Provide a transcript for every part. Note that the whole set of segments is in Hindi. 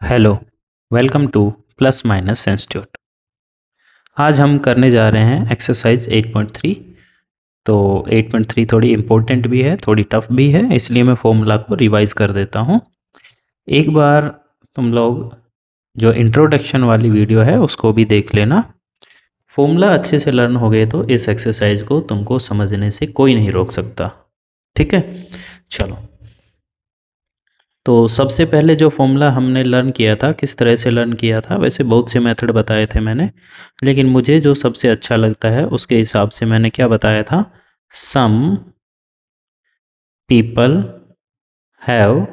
Hello, welcome two plus minus institute. आज हम करने जा रहे हैं एक्सरसाइज 8.3। तो 8.3 थोड़ी इम्पोर्टेंट भी है, थोड़ी टफ भी है, इसलिए मैं फॉर्मूला को रिवाइज कर देता हूँ। एक बार तुम लोग जो इंट्रोडक्शन वाली वीडियो है उसको भी देख लेना। फॉर्मूला अच्छे से लर्न हो गए तो इस एक्सरसाइज को तुमको समझने से कोई नहीं रोक सकता। ठीक है, चलो। तो सबसे पहले जो फॉर्मूला हमने लर्न किया था, किस तरह से लर्न किया था, वैसे बहुत से मेथड बताए थे मैंने, लेकिन मुझे जो सबसे अच्छा लगता है उसके हिसाब से मैंने क्या बताया था। Some people have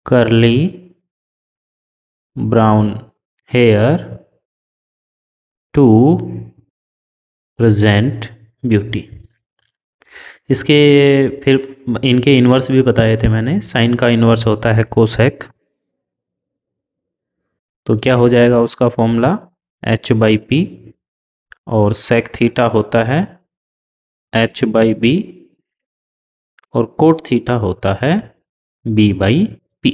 curly brown hair to present beauty. इसके फिर इनके इन्वर्स भी बताए थे मैंने। साइन का इन्वर्स होता है कोसेक। तो क्या हो जाएगा उसका फॉर्मूला, h/p, और सेक थीटा होता है h/b, और कोट थीटा होता है b/p।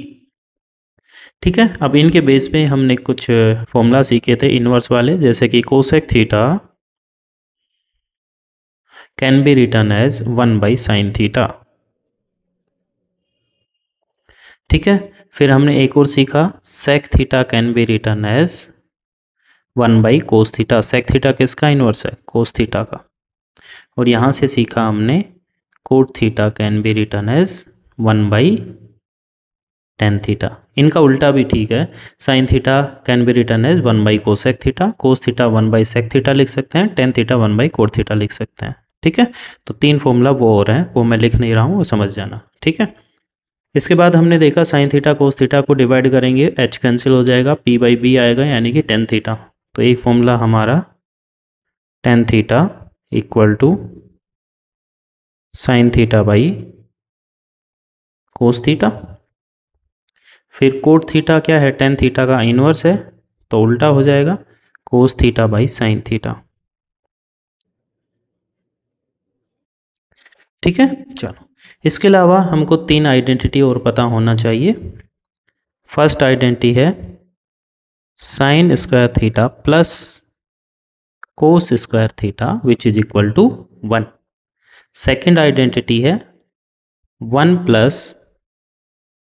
ठीक है, अब इनके बेस पे हमने कुछ फॉर्मूला सीखे थे इन्वर्स वाले, जैसे कि cosec theta can be written as 1/sin theta. ठीक है, फिर हमने एक और सीखा, sec theta can be written as 1/cos theta. Sec theta किसका इन्वर्स है, कोस थीटा का। और यहाँ से सीखा हमने cot theta can be written as 1/tan theta. इनका उल्टा भी ठीक है, sine theta can be written as 1/कोसेक थीटा, कोस थीटा 1/सेक थीटा लिख सकते हैं, टेन थीटा 1/कोट थीटा लिख सकते हैं। ठीक है, तो तीन फॉर्मूला वो और हैं, वो मैं लिख नहीं रहा हूँ, वो समझ जाना। ठीक है, इसके बाद हमने देखा साइन थीटा कोस थीटा को डिवाइड करेंगे, एच कैंसिल हो जाएगा, p/b आएगा, यानी कि टेन थीटा। तो एक फॉर्मूला हमारा tan theta equal to sine theta by cos theta. फिर कोट थीटा क्या है, टेन थीटा का इन्वर्स है, तो उल्टा हो जाएगा कोस थीटा बाई साइन थीटा। ठीक है, चलो। इसके अलावा हमको तीन आइडेंटिटी और पता होना चाहिए। फर्स्ट आइडेंटिटी है sign square theta plus cos square theta which is equal to 1। Second identity है 1 plus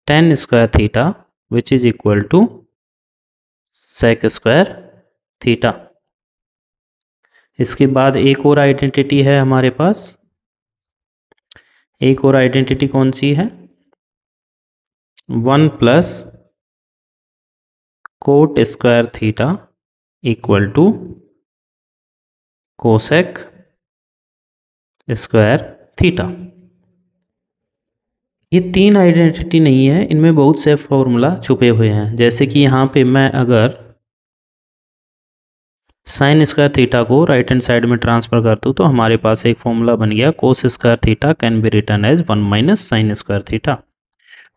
tan square theta which is equal to sec square theta. इसके बाद एक और आइडेंटिटी है हमारे पास, एक और आइडेंटिटी कौन सी है, 1 plus cot square theta equal to cosec square theta. ये तीन आइडेंटिटी नहीं है, इनमें बहुत से फॉर्मूला छुपे हुए हैं। जैसे कि यहाँ पे मैं अगर साइन स्क्वायर थीटा को राइट हैंड साइड में ट्रांसफर कर दूँ तो हमारे पास एक फॉर्मूला बन गया, cos square theta can be written as 1 - sine square theta.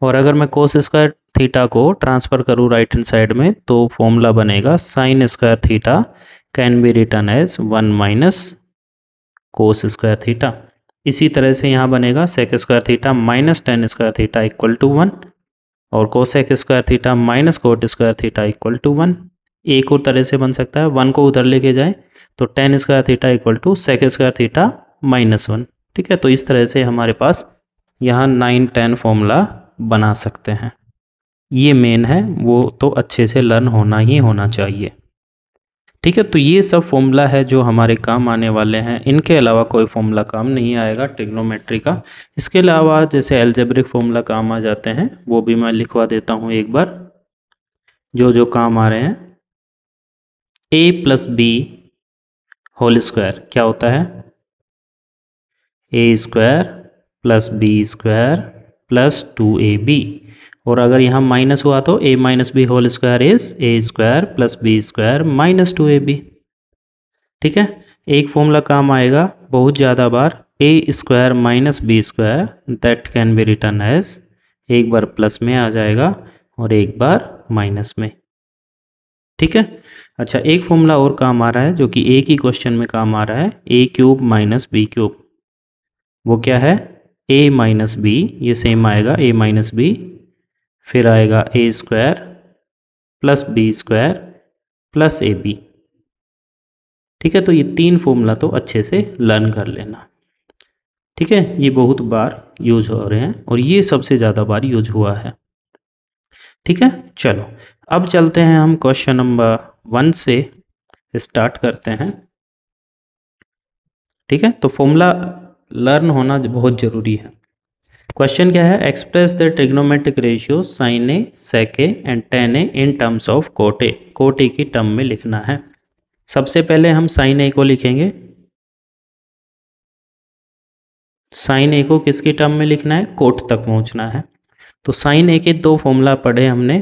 और अगर मैं कोस स्क्वायर थीटा को ट्रांसफ़र करूँ राइट हैंड साइड में तो फॉर्मूला बनेगा sine square theta can be written as 1 - cos square theta. इसी तरह से यहाँ बनेगा sec square theta minus tan square theta equal to 1, और cosec square theta minus cot square theta equal to 1। एक और तरह से बन सकता है, 1 को उधर लेके जाए तो tan square theta equal to sec square theta -1। ठीक है, तो इस तरह से हमारे पास यहाँ 9 10 फॉर्मूला बना सकते हैं। ये मेन है, वो तो अच्छे से लर्न होना ही होना चाहिए। ठीक है, तो ये सब फॉर्मूला है जो हमारे काम आने वाले हैं। इनके अलावा कोई फॉर्मूला काम नहीं आएगा ट्रिग्नोमेट्री का। इसके अलावा जैसे एल्जेब्रिक फॉर्मूला काम आ जाते हैं, वो भी मैं लिखवा देता हूँ एक बार, जो जो काम आ रहे हैं। a + b होल स्क्वायर क्या होता है, a² + b² + 2ab। और अगर यहाँ माइनस हुआ तो a - b whole square is a² + b² - 2ab। ठीक है, एक फॉर्मूला काम आएगा बहुत ज़्यादा बार, a² - b² that can be written as, एक बार प्लस में आ जाएगा और एक बार माइनस में। ठीक है, अच्छा, एक फॉर्मूला और काम आ रहा है जो कि एक ही क्वेश्चन में काम आ रहा है, a³ - b³। वो क्या है, a - b, ये सेम आएगा a - b, फिर आएगा a², plus B square plus ए बी। ठीक है, तो ये 3 फॉर्मूला तो अच्छे से लर्न कर लेना। ठीक है, ये बहुत बार यूज हो रहे हैं और ये सबसे ज़्यादा बार यूज हुआ है। ठीक है, चलो अब चलते हैं हम क्वेश्चन नंबर 1 से स्टार्ट करते हैं। ठीक है, तो फॉर्मूला लर्न होना बहुत ज़रूरी है। क्वेश्चन क्या है, express the trigonometric ratio sine A sec A and tan A in terms of cot A. Cot A की टर्म में लिखना है। सबसे पहले हम साइन ए को लिखेंगे। साइन ए को किसकी टर्म में लिखना है, कोट तक पहुंचना है। तो साइन ए के 2 फॉर्मूला पढ़े हमने।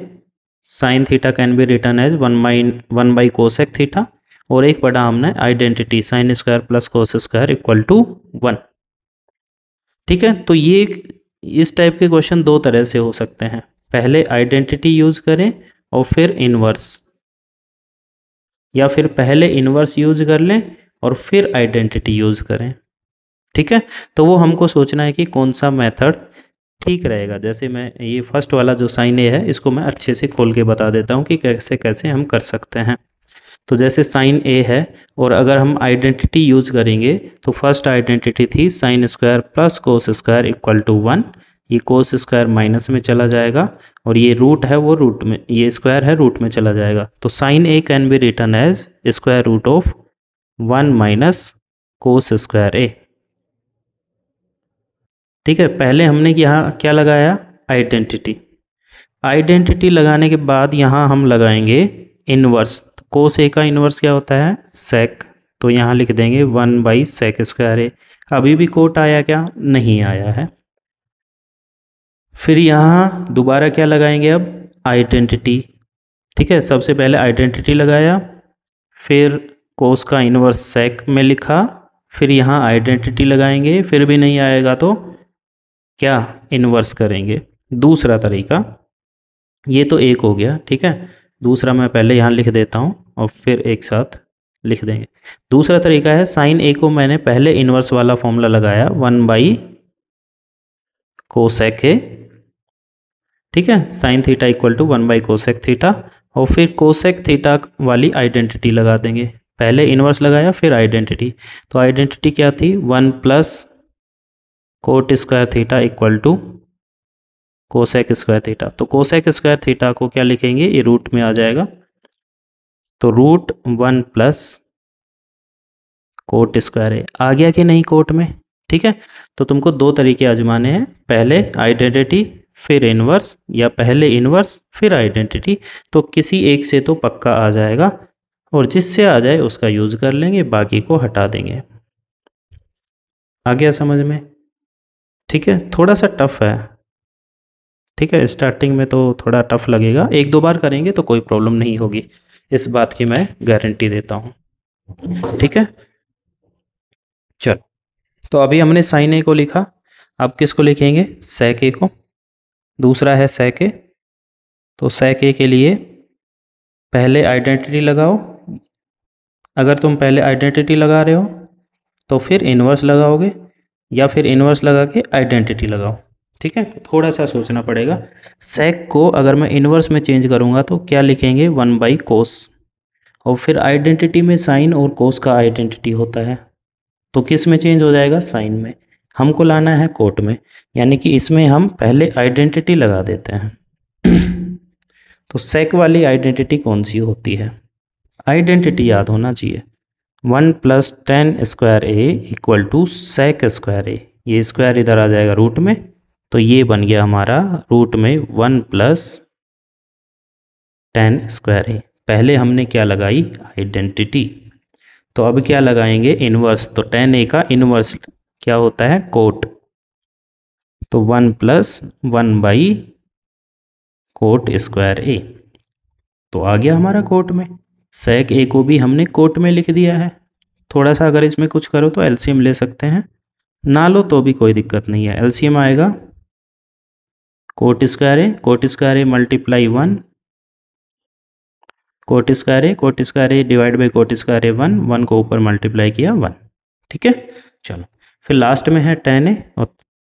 Sine theta can be written as 1 by cosec theta, और एक पढ़ा हमने identity sine square plus cos square equal to 1। ठीक है, तो ये इस टाइप के क्वेश्चन 2 तरह से हो सकते हैं। पहले आइडेंटिटी यूज करें और फिर इनवर्स, या फिर पहले इनवर्स यूज कर लें और फिर आइडेंटिटी यूज करें। ठीक है, तो वो हमको सोचना है कि कौन सा मेथड ठीक रहेगा। जैसे मैं ये फर्स्ट वाला जो साइन ए है, इसको मैं अच्छे से खोल के बता देता हूँ कि कैसे कैसे हम कर सकते हैं। तो जैसे साइन ए है और अगर हम आइडेंटिटी यूज करेंगे तो फर्स्ट आइडेंटिटी थी sine square plus cos square equal to 1। ये कोस स्क्वायर माइनस में चला जाएगा और ये रूट है वो रूट में, ये स्क्वायर है रूट में चला जाएगा। तो sine A can be written as square root of 1 minus cos square A. ठीक है, पहले हमने यहाँ क्या लगाया, आइडेंटिटी। आइडेंटिटी लगाने के बाद यहाँ हम लगाएंगे इनवर्स। कोस ए का इनवर्स क्या होता है, सेक। तो यहाँ लिख देंगे 1 बाई सेक स्क्वायर ए। अभी भी कोट आया क्या, नहीं आया है। फिर यहाँ दोबारा क्या लगाएंगे, अब आइडेंटिटी। ठीक है, सबसे पहले आइडेंटिटी लगाया, फिर कोस का इनवर्स सेक में लिखा, फिर यहाँ आइडेंटिटी लगाएंगे, फिर भी नहीं आएगा तो क्या, इनवर्स करेंगे। दूसरा तरीका, ये तो एक हो गया। ठीक है, दूसरा मैं पहले यहाँ लिख देता हूँ और फिर एक साथ लिख देंगे। दूसरा तरीका है, साइन ए को मैंने पहले इनवर्स वाला फॉर्मूला लगाया 1 बाई कोसेक ए। ठीक है, sine theta equal to 1 by cosec theta, और फिर कोसेक थीटा वाली आइडेंटिटी लगा देंगे। पहले इनवर्स लगाया फिर आइडेंटिटी। तो आइडेंटिटी क्या थी, 1 plus cot square theta equal to cosec square theta. तो कोसेक स्क्वायर थीटा को क्या लिखेंगे, ये रूट में आ जाएगा। तो रूट 1 प्लस कोट स्क्वायर है, आ गया कि नहीं कोट में। ठीक है, तो तुमको 2 तरीके आजमाने हैं, पहले आइडेंटिटी फिर इनवर्स, या पहले इनवर्स फिर आइडेंटिटी। तो किसी एक से तो पक्का आ जाएगा, और जिससे आ जाए उसका यूज कर लेंगे, बाकी को हटा देंगे। आ गया समझ में। ठीक है, थोड़ा सा टफ है। ठीक है, स्टार्टिंग में तो थोड़ा टफ लगेगा, 1-2 बार करेंगे तो कोई प्रॉब्लम नहीं होगी, इस बात की मैं गारंटी देता हूँ। ठीक है, चलो तो अभी हमने साइन ए को लिखा, अब किसको लिखेंगे, सेक ए को। दूसरा है सेक ए, तो सेक ए के लिए पहले आइडेंटिटी लगाओ। अगर तुम पहले आइडेंटिटी लगा रहे हो तो फिर इनवर्स लगाओगे, या फिर इनवर्स लगा के आइडेंटिटी लगाओ। ठीक है, थोड़ा सा सोचना पड़ेगा। सेक को अगर मैं इनवर्स में चेंज करूँगा तो क्या लिखेंगे, 1 बाई कोस, और फिर आइडेंटिटी में साइन और कोस का आइडेंटिटी होता है, तो किस में चेंज हो जाएगा, साइन में। हमको लाना है कोट में, यानी कि इसमें हम पहले आइडेंटिटी लगा देते हैं। तो सेक वाली आइडेंटिटी कौन सी होती है, आइडेंटिटी याद होना चाहिए, 1 plus 10 square A equal to sec square ए। ये स्क्वायर इधर आ जाएगा रूट में, तो ये बन गया हमारा रूट में 1 प्लस 10 स्क्वायर ए। पहले हमने क्या लगाई, आइडेंटिटी। तो अब क्या लगाएंगे, इनवर्स। तो 10 ए का इनवर्स क्या होता है, कोट। तो 1 प्लस 1 बाई कोट स्क्वायर ए, तो आ गया हमारा कोट में। सेक ए को भी हमने कोट में लिख दिया है। थोड़ा सा अगर इसमें कुछ करो तो एलसीएम ले सकते हैं, ना लो तो भी कोई दिक्कत नहीं है। एलसीएम आएगा cot square A multiply 1, cot square A divide by cot square A 1 को ऊपर मल्टीप्लाई किया 1। ठीक है, चलो फिर लास्ट में है 10 ए, और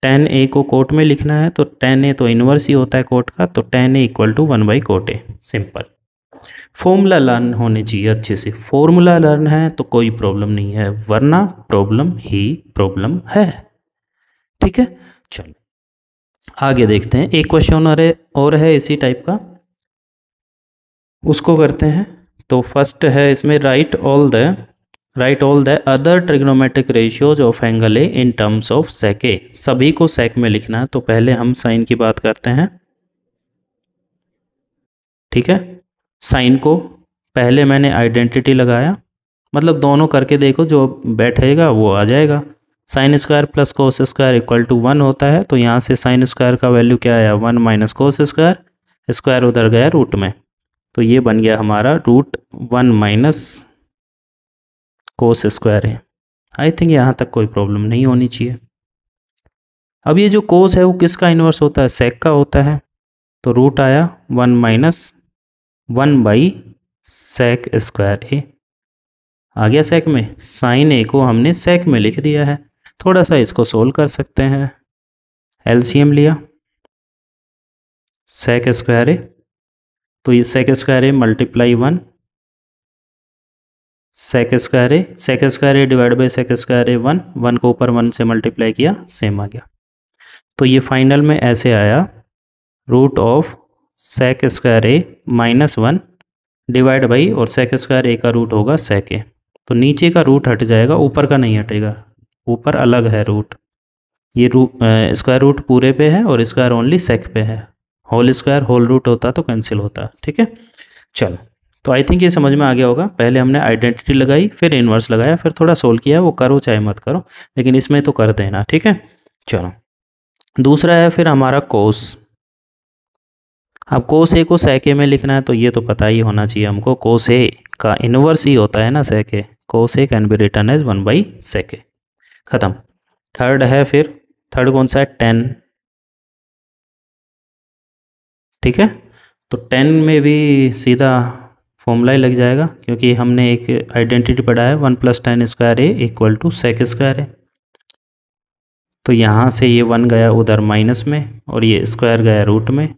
10 ए को कोट में लिखना है, तो 10 ए तो इनवर्स ही होता है कोट का, तो 10 A equal to 1 by cot A, simple. Formula learn होने चाहिए अच्छे से। फॉर्मूला लर्न है तो कोई प्रॉब्लम नहीं है, वरना प्रॉब्लम ही प्रॉब्लम है। ठीक है, चलो आगे देखते हैं। एक क्वेश्चन और है इसी टाइप का, उसको करते हैं। तो फर्स्ट है इसमें, write all the other trigonometric ratios of angle A in terms of sec A. सभी को सेक में लिखना है, तो पहले हम साइन की बात करते हैं। ठीक है, साइन को पहले मैंने आइडेंटिटी लगाया, मतलब दोनों करके देखो, जो बैठेगा वो आ जाएगा। Sine square plus cos square equal to 1 होता है, तो यहाँ से साइन स्क्वायर का वैल्यू क्या आया, 1 माइनस कोस स्क्वायर, स्क्वायर उधर गया रूट में, तो ये बन गया हमारा √1 माइनस कोस स्क्वायर है। आई थिंक यहाँ तक कोई प्रॉब्लम नहीं होनी चाहिए। अब ये जो कोस है वो किसका इन्वर्स होता है, सेक का होता है, तो रूट आया 1 माइनस 1 बाई सेक स्क्वायर ए। आ गया सेक में, साइन ए को हमने सेक में लिख दिया है। थोड़ा सा इसको सोल्व कर सकते हैं। एलसीएम लिया, सेक स्क्वायर ए, तो ये sec square A multiply 1 sec square A divide by sec square A 1 को ऊपर 1 से मल्टीप्लाई किया, सेम आ गया। तो ये फाइनल में ऐसे आया, root of sec square A -1 divide by, और सेक स्क्वायर ए का रूट होगा सेक ए, तो नीचे का रूट हट जाएगा, ऊपर का नहीं हटेगा, ऊपर अलग है रूट। ये स्क्वायर रूट पूरे पे है और स्क्वायर ओनली सेक पे है, होल स्क्वायर होल रूट होता तो कैंसिल होता। ठीक है, चलो तो आई थिंक ये समझ में आ गया होगा। पहले हमने आइडेंटिटी लगाई, फिर इन्वर्स लगाया, फिर थोड़ा सोल्व किया, वो करो चाहे मत करो, लेकिन इसमें तो कर देना। ठीक है, चलो दूसरा है फिर हमारा कोस। अब कोस ए को सेक ए में लिखना है, तो ये तो पता ही होना चाहिए हमको, कोस ए का इन्वर्स ही होता है ना sec A, cos A can be written as 1 by sec A. खत्म। थर्ड है फिर, थर्ड कौन सा है, 10। ठीक है, तो 10 में भी सीधा फॉर्मूला ही लग जाएगा, क्योंकि हमने एक आइडेंटिटी पढ़ा है, 1 + 10 square A equal to sec square है। तो यहाँ से ये 1 गया उधर माइनस में, और ये स्क्वायर गया रूट में,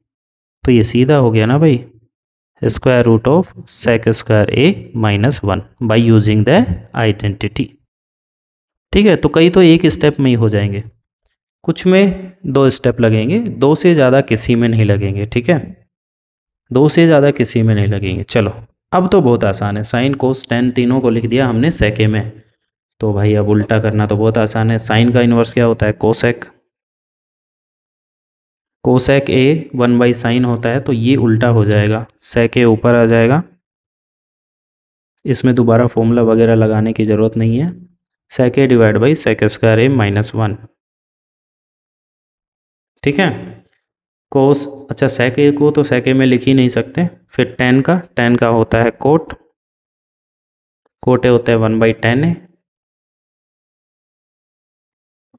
तो ये सीधा हो गया ना भाई, square root of sec square A -1 by using the identity. ठीक है, तो कई तो एक स्टेप में ही हो जाएंगे, कुछ में 2 स्टेप लगेंगे, 2 से ज़्यादा किसी में नहीं लगेंगे। ठीक है, 2 से ज़्यादा किसी में नहीं लगेंगे। चलो अब तो बहुत आसान है, साइन कोस टेन तीनों को लिख दिया हमने सेके में, तो भाई अब उल्टा करना तो बहुत आसान है। साइन का इन्वर्स क्या होता है, cosec, cosec A 1 by sign होता है, तो ये उल्टा हो जाएगा, सेक ए ऊपर आ जाएगा, इसमें दोबारा फॉर्मूला वगैरह लगाने की ज़रूरत नहीं है, sec a divide by sec square A -1। ठीक है, कोस, अच्छा सेक ए को तो सेक ए में लिख ही नहीं सकते, फिर टेन का होता है कोट ए होता है 1 बाई टेन ए,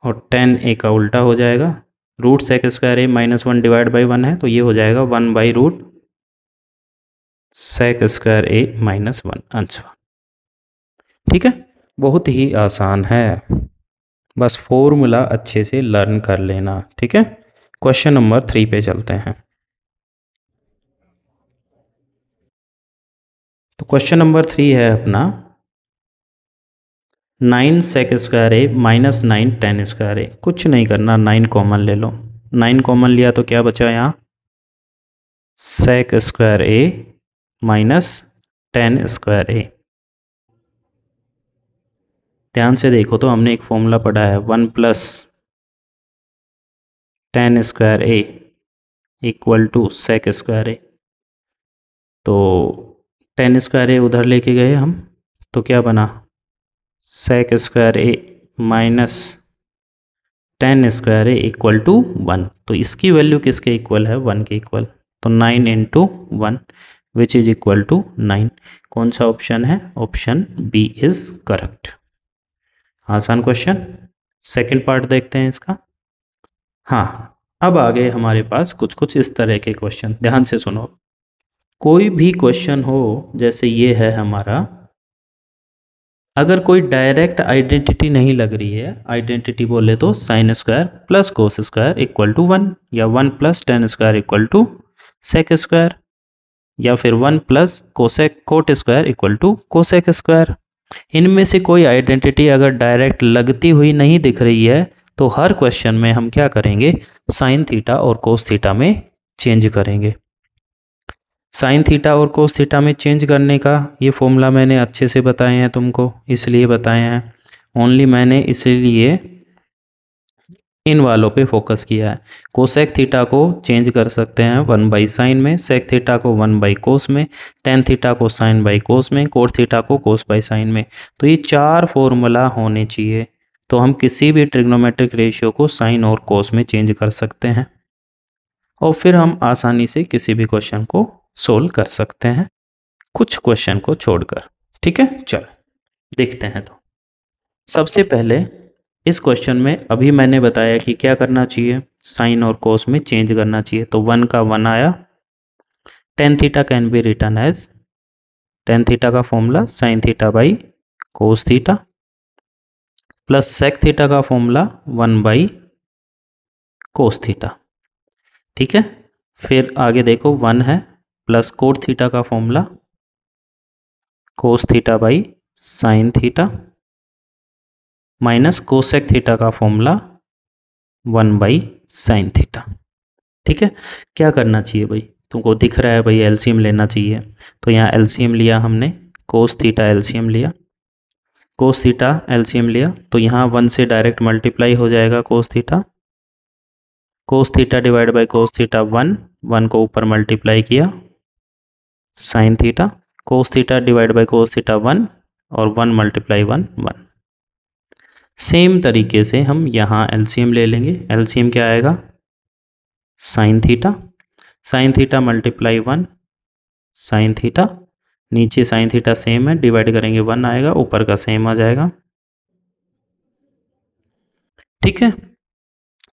और टेन ए का उल्टा हो जाएगा, root sec square A -1 divide by 1 है, तो ये हो जाएगा 1 by root sec square A -1 answer. ठीक है, बहुत ही आसान है, बस फॉर्मूला अच्छे से लर्न कर लेना। ठीक है, क्वेश्चन नंबर 3 पे चलते हैं। तो क्वेश्चन नंबर 3 है अपना, 9 सेक square A -9 ten square A. कुछ नहीं करना, 9 कॉमन ले लो, 9 कॉमन लिया तो क्या बचा यहाँ, सेक स्क्वायर ए -10 स्क्वायर ए। ध्यान से देखो तो हमने एक फॉर्मूला पढ़ा है, 1 + 10 square A equal to sec square ए। तो 10 स्क्वायर ए उधर लेके गए हम, तो क्या बना, sec square A -10 square A equal to 1। तो इसकी वैल्यू किसके इक्वल है, 1 के इक्वल, तो 9 × 1 विच इज इक्वल टू 9। कौन सा ऑप्शन है, ऑप्शन बी इज करेक्ट। आसान क्वेश्चन। सेकंड पार्ट देखते हैं इसका। हाँ, अब आ गए हमारे पास कुछ कुछ इस तरह के क्वेश्चन, ध्यान से सुनो। कोई भी क्वेश्चन हो, जैसे ये है हमारा, अगर कोई डायरेक्ट आइडेंटिटी नहीं लग रही है, आइडेंटिटी बोले तो sign square plus cos square equal to 1, या 1 + 10 square equal to sec square, या फिर 1 plus cosec cot square equal to cosec square. इनमें से कोई आइडेंटिटी अगर डायरेक्ट लगती हुई नहीं दिख रही है तो हर क्वेश्चन में हम क्या करेंगे, साइन थीटा और कोस थीटा में चेंज करेंगे। साइन थीटा और कोस थीटा में चेंज करने का ये फॉर्मूला मैंने अच्छे से बताए हैं तुमको, इसलिए बताए हैं, ओनली मैंने इसलिए इन वालों पे फोकस किया है। कोसेक थीटा को चेंज कर सकते हैं 1 बाई साइन में, सेक थीटा को 1 बाई कोस में, टेन थीटा को साइन बाई कोस में, कोट थीटा को कोस बाई साइन में। तो ये 4 फॉर्मूला होने चाहिए, तो हम किसी भी ट्रिग्नोमेट्रिक रेशियो को साइन और कोस में चेंज कर सकते हैं और फिर हम आसानी से किसी भी क्वेश्चन को सोल्व कर सकते हैं, कुछ क्वेश्चन को छोड़कर। ठीक है, चलो देखते हैं। तो सबसे पहले इस क्वेश्चन में अभी मैंने बताया कि क्या करना चाहिए, साइन और कोस में चेंज करना चाहिए। तो 1 का 1 आया। Tan theta can be written as, tan theta का formula sine theta by cos theta, plus sec theta का फॉर्मूला 1 बाई कोस थीटा। ठीक है, फिर आगे देखो 1 है, प्लस कोट थीटा का formula cos theta by sign theta, minus cosec theta का फॉर्मूला 1 बाई साइन थीटा। ठीक है, क्या करना चाहिए भाई, तुमको दिख रहा है भाई एलसीएम लेना चाहिए, तो यहाँ एलसीएम लिया हमने, कोस थीटा एलसीएम लिया, कोस थीटा एलसीएम लिया, तो यहाँ 1 से डायरेक्ट मल्टीप्लाई हो जाएगा cos theta, cos theta divide by cos theta 1, 1 को ऊपर मल्टीप्लाई किया, sine theta, cos theta divide by cos theta 1 और 1 मल्टीप्लाई 1 1। सेम तरीके से हम यहाँ एलसीएम ले लेंगे, एलसीएम क्या आएगा, sine theta, sine theta multiply 1 sin theta, नीचे साइन थीटा सेम है, डिवाइड करेंगे 1 आएगा, ऊपर का सेम आ जाएगा। ठीक है,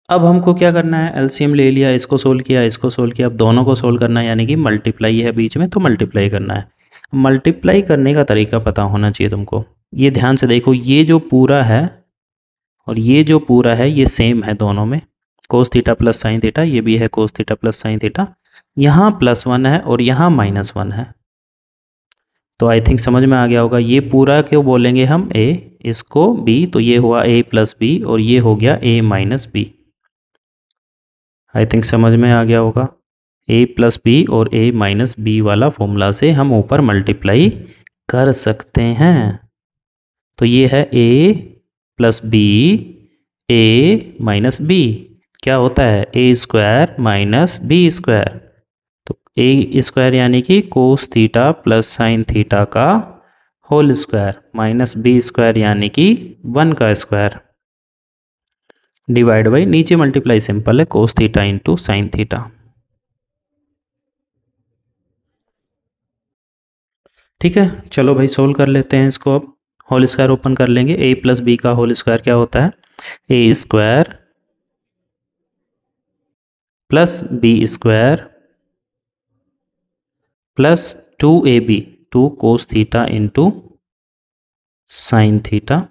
अब हमको क्या करना है, एलसीएम ले लिया, इसको सोल्व किया, इसको सोल्व किया, अब दोनों को सोल्व करना है, यानी कि मल्टीप्लाई है बीच में तो मल्टीप्लाई करना है। मल्टीप्लाई करने का तरीका पता होना चाहिए तुमको। ये ध्यान से देखो, ये जो पूरा है और ये जो पूरा है ये सेम है दोनों में, कोस थीटा प्लस साइन थीटा, ये भी है cos theta plus sine theta, यहाँ +1 है और यहाँ -1 है। तो आई थिंक समझ में आ गया होगा, ये पूरा क्यों बोलेंगे हम a, इसको b, तो ये हुआ a प्लस बी और ये हो गया a minus B. I think समझ में आ गया होगा, a प्लस बी और a माइनस बी वाला फॉर्मूला से हम ऊपर मल्टीप्लाई कर सकते हैं। तो ये है a plus B, a minus B, क्या होता है a square minus B square, तो a स्क्वायर यानी कि cos theta plus sign theta का whole square, minus B square यानी कि 1 का स्क्वायर, डिवाइड बाई नीचे मल्टीप्लाई सिंपल है, cos theta into sign theta. ठीक है, चलो भाई सोल्व कर लेते हैं इसको। अब होल स्क्वायर ओपन कर लेंगे, a प्लस बी का होल स्क्वायर क्या होता है, a square plus B square plus 2ab, 2 cos theta into sign theta,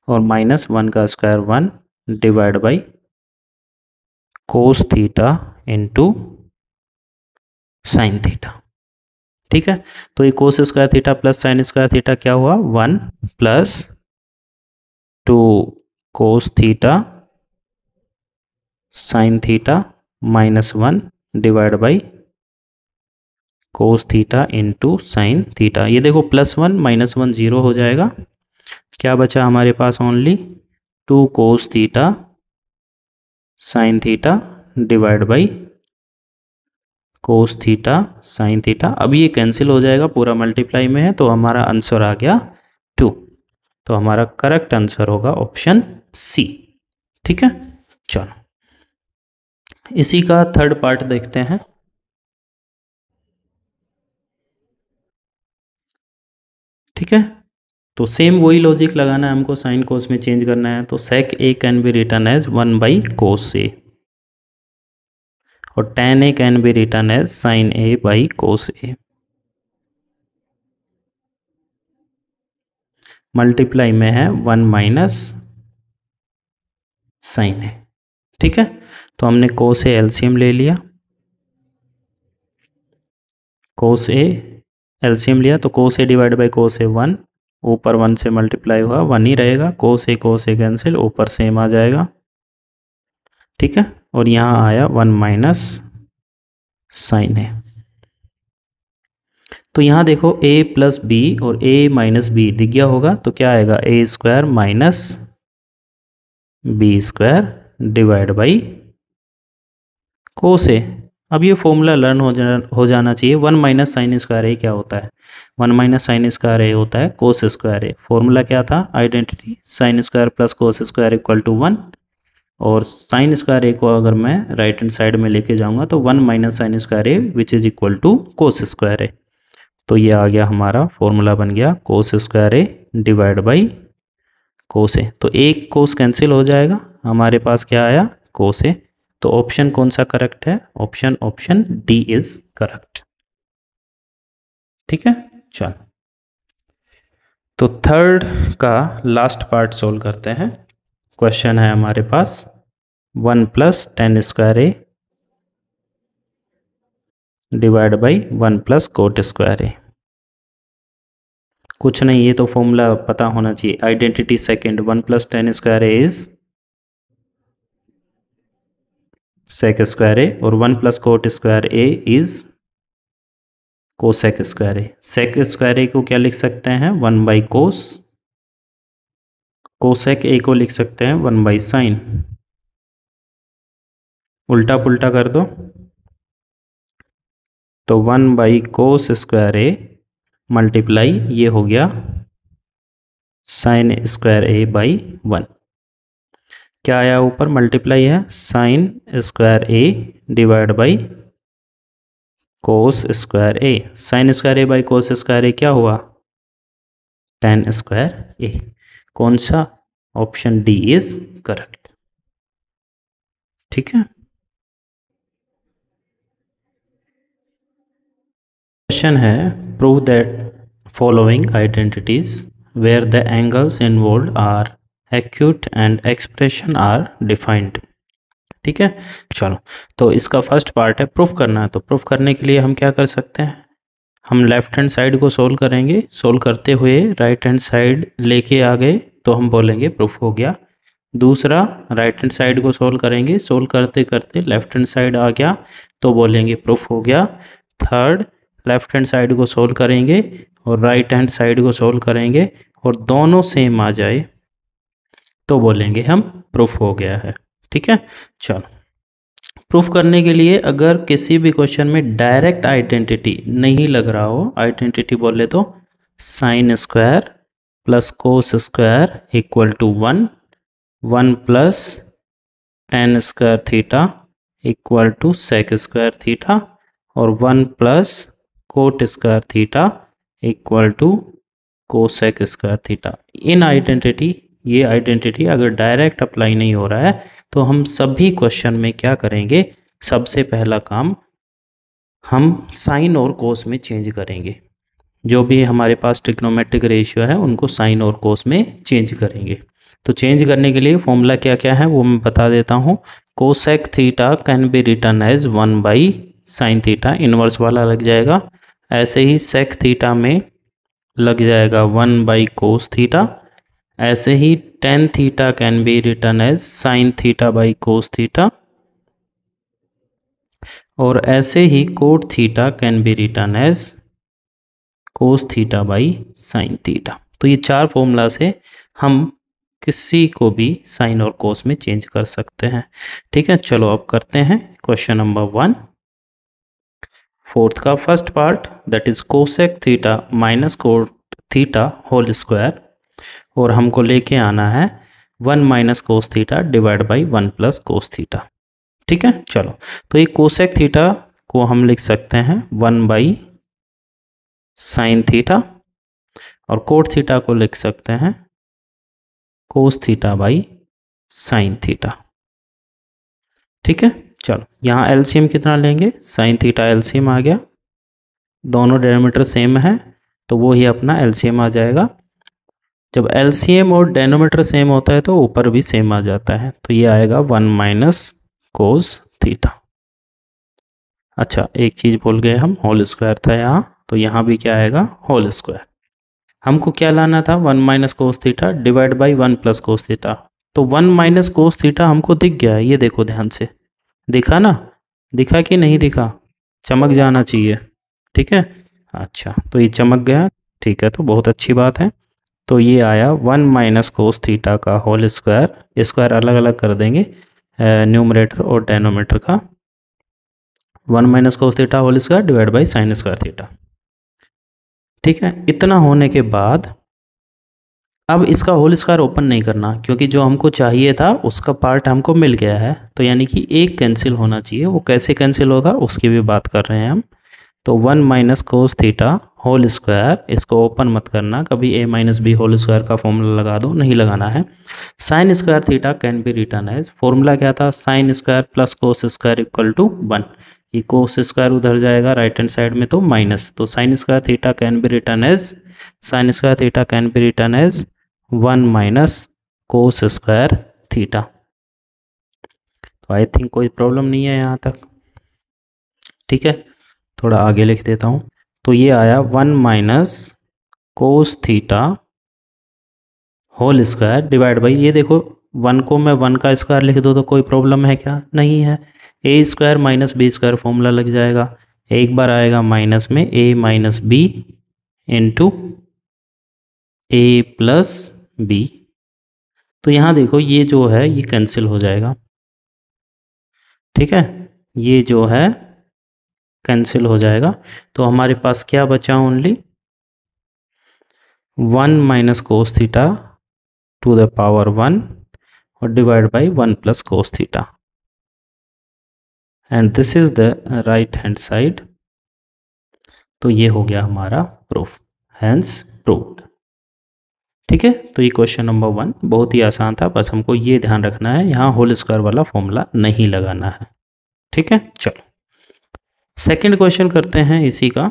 और -1 का square 1 divide by cos theta into sign theta. ठीक है, तो ये cos square theta plus sine square theta क्या हुआ, 1 plus 2 cos theta sine theta -1 divide by cos theta into sign theta. ये देखो +1 -1 0 हो जाएगा, क्या बचा हमारे पास, only 2 cos theta sine theta divide by cos theta sine theta. अब ये कैंसिल हो जाएगा, पूरा मल्टीप्लाई में है, तो हमारा आंसर आ गया 2। तो हमारा करेक्ट आंसर होगा ऑप्शन सी। ठीक है, चलो इसी का थर्ड पार्ट देखते हैं। ठीक है, तो सेम वही लॉजिक लगाना है हमको, साइन कोस में चेंज करना है, तो sec A can be written as 1 by cos ए और tan a can be written as sine A by cos A. Multiply में है 1 माइनस साइन ए। ठीक है, तो हमने कोस ए एलसीएम ले लिया, कोस ए, एलसीएम लिया तो cos A divide by cos ए 1, ऊपर 1 से मल्टीप्लाई हुआ 1 ही रहेगा, कोस ए कैंसिल, ऊपर सेम आ जाएगा, ठीक है। और यहाँ आया 1 माइनस साइन ए। तो यहाँ देखो a प्लस बी और a माइनस बी दिख गया होगा, तो क्या आएगा a square minus B square divide by cos ए। अब ये फॉर्मूला लर्न हो जाना चाहिए। 1 माइनस साइन स्क्वायर ए क्या होता है? 1 माइनस साइन स्क्वायर ए होता है कोस स्क्वायर ए। फॉर्मूला क्या था? Identity sine square plus cos square equal to 1। और साइन स्क्वायर ए को अगर मैं राइट हैंड साइड में लेके जाऊंगा तो 1 minus sign square A which is equal to cos square ए। तो ये आ गया हमारा फॉर्मूला बन गया cos square A divide by cos ए। तो एक कोस कैंसिल हो जाएगा, हमारे पास क्या आया? कोस ए। तो ऑप्शन कौन सा करेक्ट है? ऑप्शन डी इज करेक्ट, ठीक है। चलो, तो थर्ड का लास्ट पार्ट सोल्व करते हैं। क्वेश्चन है हमारे पास 1 plus tan square A divide by 1 plus cot square A. कुछ नहीं, ये तो फॉर्मूला पता होना चाहिए। Identity second, 1 plus tan square A is sec square ए और 1 plus cot square A is cosec square A. Sec square A को क्या लिख सकते हैं? 1 बाई कोस। कोसेक ए को लिख सकते हैं 1 बाई साइन। उल्टा पुल्टा कर दो तो 1 by cos square A multiply ये हो गया साइन स्क्वायर ए बाई 1। क्या आया ऊपर? मल्टीप्लाई है, sign square A divide by cos square A. Sine square A by cos square ए क्या हुआ? Tan square A. कौन सा? ऑप्शन डी इज करेक्ट, ठीक है। क्वेश्चन है prove that following identities where the angles involve are acute and expression are defined, ठीक है। चलो, तो इसका फर्स्ट पार्ट है प्रूफ करना है। तो प्रूफ करने के लिए हम क्या कर सकते हैं? हम लेफ्ट हैंड साइड को सोल्व करेंगे, सोल्व करते हुए राइट हैंड साइड लेके आ गए तो हम बोलेंगे प्रूफ हो गया। दूसरा, राइट हैंड साइड को सोल्व करेंगे, सोल्व करते करते लेफ्ट हैंड साइड आ गया तो बोलेंगे प्रूफ हो गया। थर्ड, लेफ्ट हैंड साइड को सोल्व करेंगे और राइट हैंड साइड को सोल्व करेंगे और दोनों सेम आ जाए तो बोलेंगे हम प्रूफ हो गया है, ठीक है। चलो, प्रूफ करने के लिए अगर किसी भी क्वेश्चन में डायरेक्ट आइडेंटिटी नहीं लग रहा हो, आइडेंटिटी बोले तो sign square plus cos square equal to 1, 1 plus tan square theta equal to sec square theta और 1 plus cot square theta equal to cosec square theta. ये आइडेंटिटी अगर डायरेक्ट अप्लाई नहीं हो रहा है तो हम सभी क्वेश्चन में क्या करेंगे? सबसे पहला काम हम साइन और कोस में चेंज करेंगे। जो भी हमारे पास ट्रिग्नोमेट्रिक रेशियो है उनको साइन और कोस में चेंज करेंगे। तो चेंज करने के लिए फॉर्मूला क्या क्या है वो मैं बता देता हूँ। Cosec theta can be written as 1 by sign theta, inverse वाला लग जाएगा। ऐसे ही सेक थीटा में लग जाएगा 1 बाई कोस थीटा। ऐसे ही tan theta can be written as sign theta by cos theta और ऐसे ही cot theta can be written as cos theta by sign theta. तो ये चार फॉर्मूला से हम किसी को भी साइन और कोस में चेंज कर सकते हैं, ठीक है। चलो अब करते हैं क्वेश्चन नंबर 1, फोर्थ का first part, that is cosec theta minus cot theta whole square और हमको लेके आना है 1 minus cos theta divide by 1 plus cos theta, ठीक है। चलो, तो ये कोसेक थीटा को हम लिख सकते हैं 1 बाई साइन थीटा और कोट थीटा को लिख सकते हैं कोस थीटा बाई साइन थीटा, ठीक है। चलो, यहाँ एलसीएम कितना लेंगे? साइन थीटा एलसीएम आ गया, दोनों डेनोमीटर सेम है तो वो ही अपना एलसीएम आ जाएगा। जब एलसीएम और डेनोमीटर सेम होता है तो ऊपर भी सेम आ जाता है, तो ये आएगा 1 माइनस कोस थीटा। अच्छा, एक चीज़ भूल गए हम, होल स्क्वायर था यहाँ, तो यहाँ भी क्या आएगा, होल स्क्वायर। हमको क्या लाना था, 1 minus cos theta divide by 1 plus cos theta. तो 1 माइनस कोस थीटा हमको दिख गया है, ये देखो ध्यान से, दिखा ना, दिखा कि नहीं दिखा, चमक जाना चाहिए, ठीक है। अच्छा, तो ये चमक गया, ठीक है, तो बहुत अच्छी बात है। तो ये आया 1 माइनस कोस थीटा का होल स्क्वायर, स्क्वायर अलग अलग कर देंगे न्यूमरेटर और डेनोमीटर का, 1 minus cos theta whole square divide by sine square theta. ठीक है, इतना होने के बाद अब इसका होल स्क्वायर ओपन नहीं करना, क्योंकि जो हमको चाहिए था उसका पार्ट हमको मिल गया है, तो यानी कि एक कैंसिल होना चाहिए। वो कैसे कैंसिल होगा उसकी भी बात कर रहे हैं हम। तो 1 minus cos theta whole square, इसको ओपन मत करना, कभी a minus B whole square का फॉर्मूला लगा दो, नहीं लगाना है। Sign square theta can be written as, formula क्या था, sine square plus cos square equal to 1। ये कोस स्क्वायर उधर जाएगा राइट हैंड साइड में, तो माइनस, तो sign square theta can be written as, sine square theta can be written as 1 minus cos square theta. तो आई थिंक कोई प्रॉब्लम नहीं है यहाँ तक, ठीक है। थोड़ा आगे लिख देता हूँ, तो ये आया 1 minus cos theta whole square divide by, ये देखो 1 को मैं 1 का स्क्वायर लिख दो तो कोई प्रॉब्लम है क्या, नहीं है। A square minus B square formula लग जाएगा, एक बार आएगा माइनस में A minus B into A plus B. तो यहाँ देखो ये जो है ये कैंसिल हो जाएगा, ठीक है, ये जो है कैंसिल हो जाएगा। तो हमारे पास क्या बचा, only 1 minus cos theta two the power 1 और divide by 1 plus cos theta, and this is the right hand side. तो ये हो गया हमारा प्रूफ, हैंस प्रूव्ड। ठीक है, तो ये क्वेश्चन नंबर 1 बहुत ही आसान था, बस हमको ये ध्यान रखना है यहाँ होल स्क्वायर वाला फॉर्मूला नहीं लगाना है, ठीक है। चलो सेकंड क्वेश्चन करते हैं इसी का।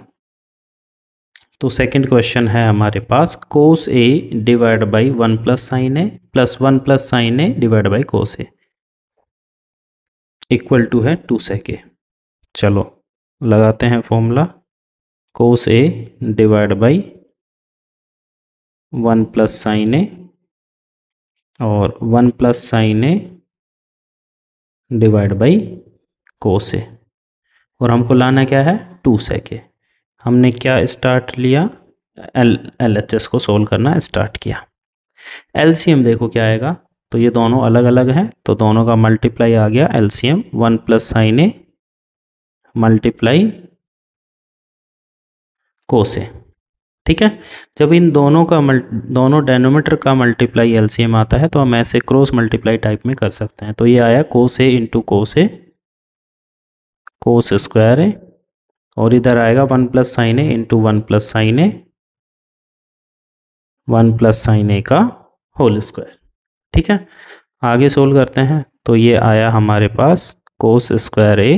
तो सेकंड क्वेश्चन है हमारे पास, cos A divide by 1 plus sign A plus 1 plus sign A divide by cos A equal to है 2 सेक ए। चलो लगाते हैं formula, cos A divide by 1 plus sign ए और 1 plus sign A divide by cos ए, और हमको लाना क्या है, 2 सेक ए। हमने क्या स्टार्ट लिया, एल एच एस को सोल्व करना स्टार्ट किया। एलसीएम देखो क्या आएगा, तो ये दोनों अलग अलग हैं, तो दोनों का मल्टीप्लाई आ गया LCM, 1 plus sign a multiply cos a, ठीक है। जब इन दोनों का दोनों डेनोमीटर का मल्टीप्लाई एलसीएम आता है तो हम ऐसे क्रॉस मल्टीप्लाई टाइप में कर सकते हैं। तो ये आया कोस ए इंटू कोस ए, कोस स्क्वायर ए, और इधर आएगा 1 plus sign A into 1 plus sign A, 1 plus sign a का होल स्क्वायर, ठीक है। आगे सोल्व करते हैं, तो ये आया हमारे पास कोस स्क्वायर ए।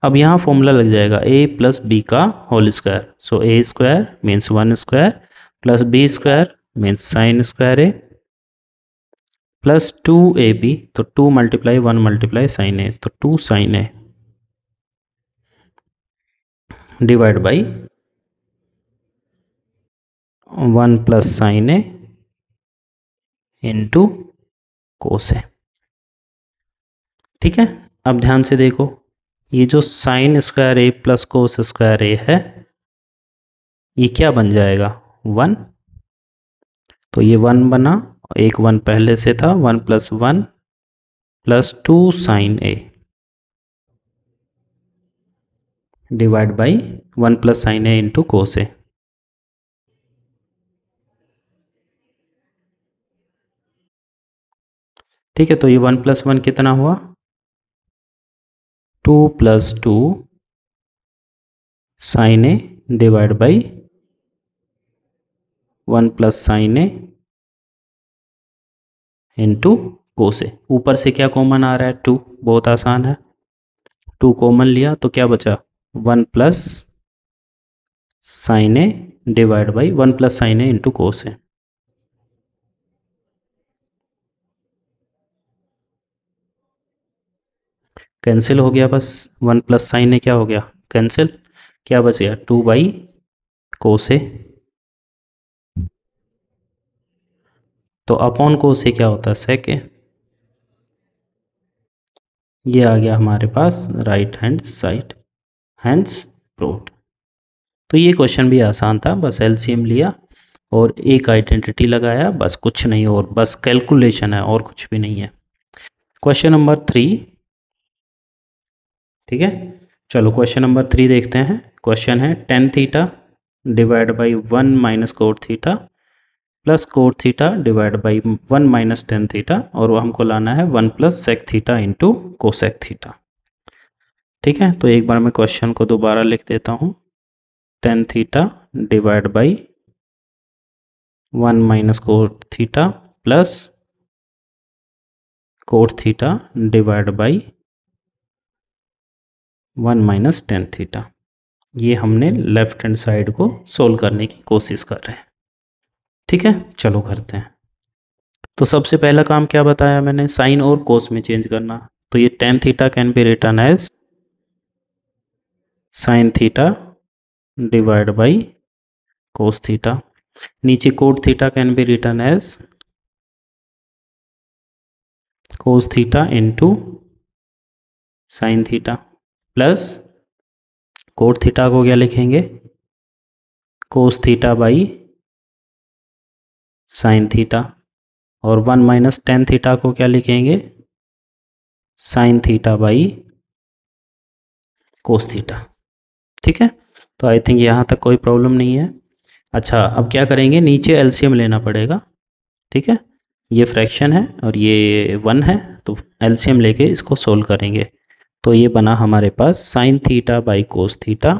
अब यहाँ फॉर्मूला लग जाएगा ए प्लस बी का whole square, so a square means 1 square plus B square means sin square A plus 2 a b, तो 2 मल्टीप्लाई 1 मल्टीप्लाई साइन ए, तो 2 sin A divide by 1 plus sign A into cos a, ठीक है। अब ध्यान से देखो, ये जो sin square A plus cos square a है, ये क्या बन जाएगा, 1। तो ये 1 बना, एक 1 पहले से था, 1 plus 1 plus 2 sin A divide by 1 plus sign A into cos a, ठीक है। तो ये 1 प्लस 1 कितना हुआ, 2 plus 2 sin A divide by 1 plus sign A into cos a. ऊपर से क्या कॉमन आ रहा है, 2, बहुत आसान है, 2 कॉमन लिया तो क्या बचा, 1 plus sign A divide by 1 plus sign A into cos A. Cancel हो गया, बस 1 प्लस साइन है क्या हो गया, कैंसिल। क्या बच गया, 2/कोस ए। तो अपॉन कोस ए क्या होता है, सेक ए। ये आ गया हमारे पास right hand side, hence proved. तो ये क्वेश्चन भी आसान था, बस एलसीएम लिया और एक आइडेंटिटी लगाया, बस कुछ नहीं, और बस कैलकुलेशन है और कुछ भी नहीं है। क्वेश्चन नंबर 3, ठीक है। चलो क्वेश्चन नंबर 3 देखते हैं। क्वेश्चन है tan theta divide by 1 minus cot theta plus cot theta divide by 1 minus tan theta, और वो हमको लाना है 1 plus sec theta into cosec theta. ठीक है, तो एक बार मैं क्वेश्चन को दोबारा लिख देता हूँ। Ten theta divide by 1 minus cot theta plus cot theta divide by 1 minus tan theta. ये हमने लेफ्ट हैंड साइड को सोल्व करने की कोशिश कर रहे हैं। ठीक है, चलो करते हैं। तो सबसे पहला काम क्या बताया मैंने, साइन और कोस में चेंज करना। तो ये tan theta can be written as sign theta divide by cos theta. नीचे cot theta can be written as cos theta into sign theta plus cot theta को क्या लिखेंगे, cos theta by sign theta, और 1 माइनस टेन थीटा को क्या लिखेंगे, sin theta by cos theta. ठीक है, तो आई थिंक यहाँ तक कोई प्रॉब्लम नहीं है। अच्छा, अब क्या करेंगे, नीचे एलसीएम लेना पड़ेगा। ठीक है, ये फ्रैक्शन है और ये 1 है, तो एलसीएम लेके इसको सोल्व करेंगे। तो ये बना हमारे पास sin theta by cos theta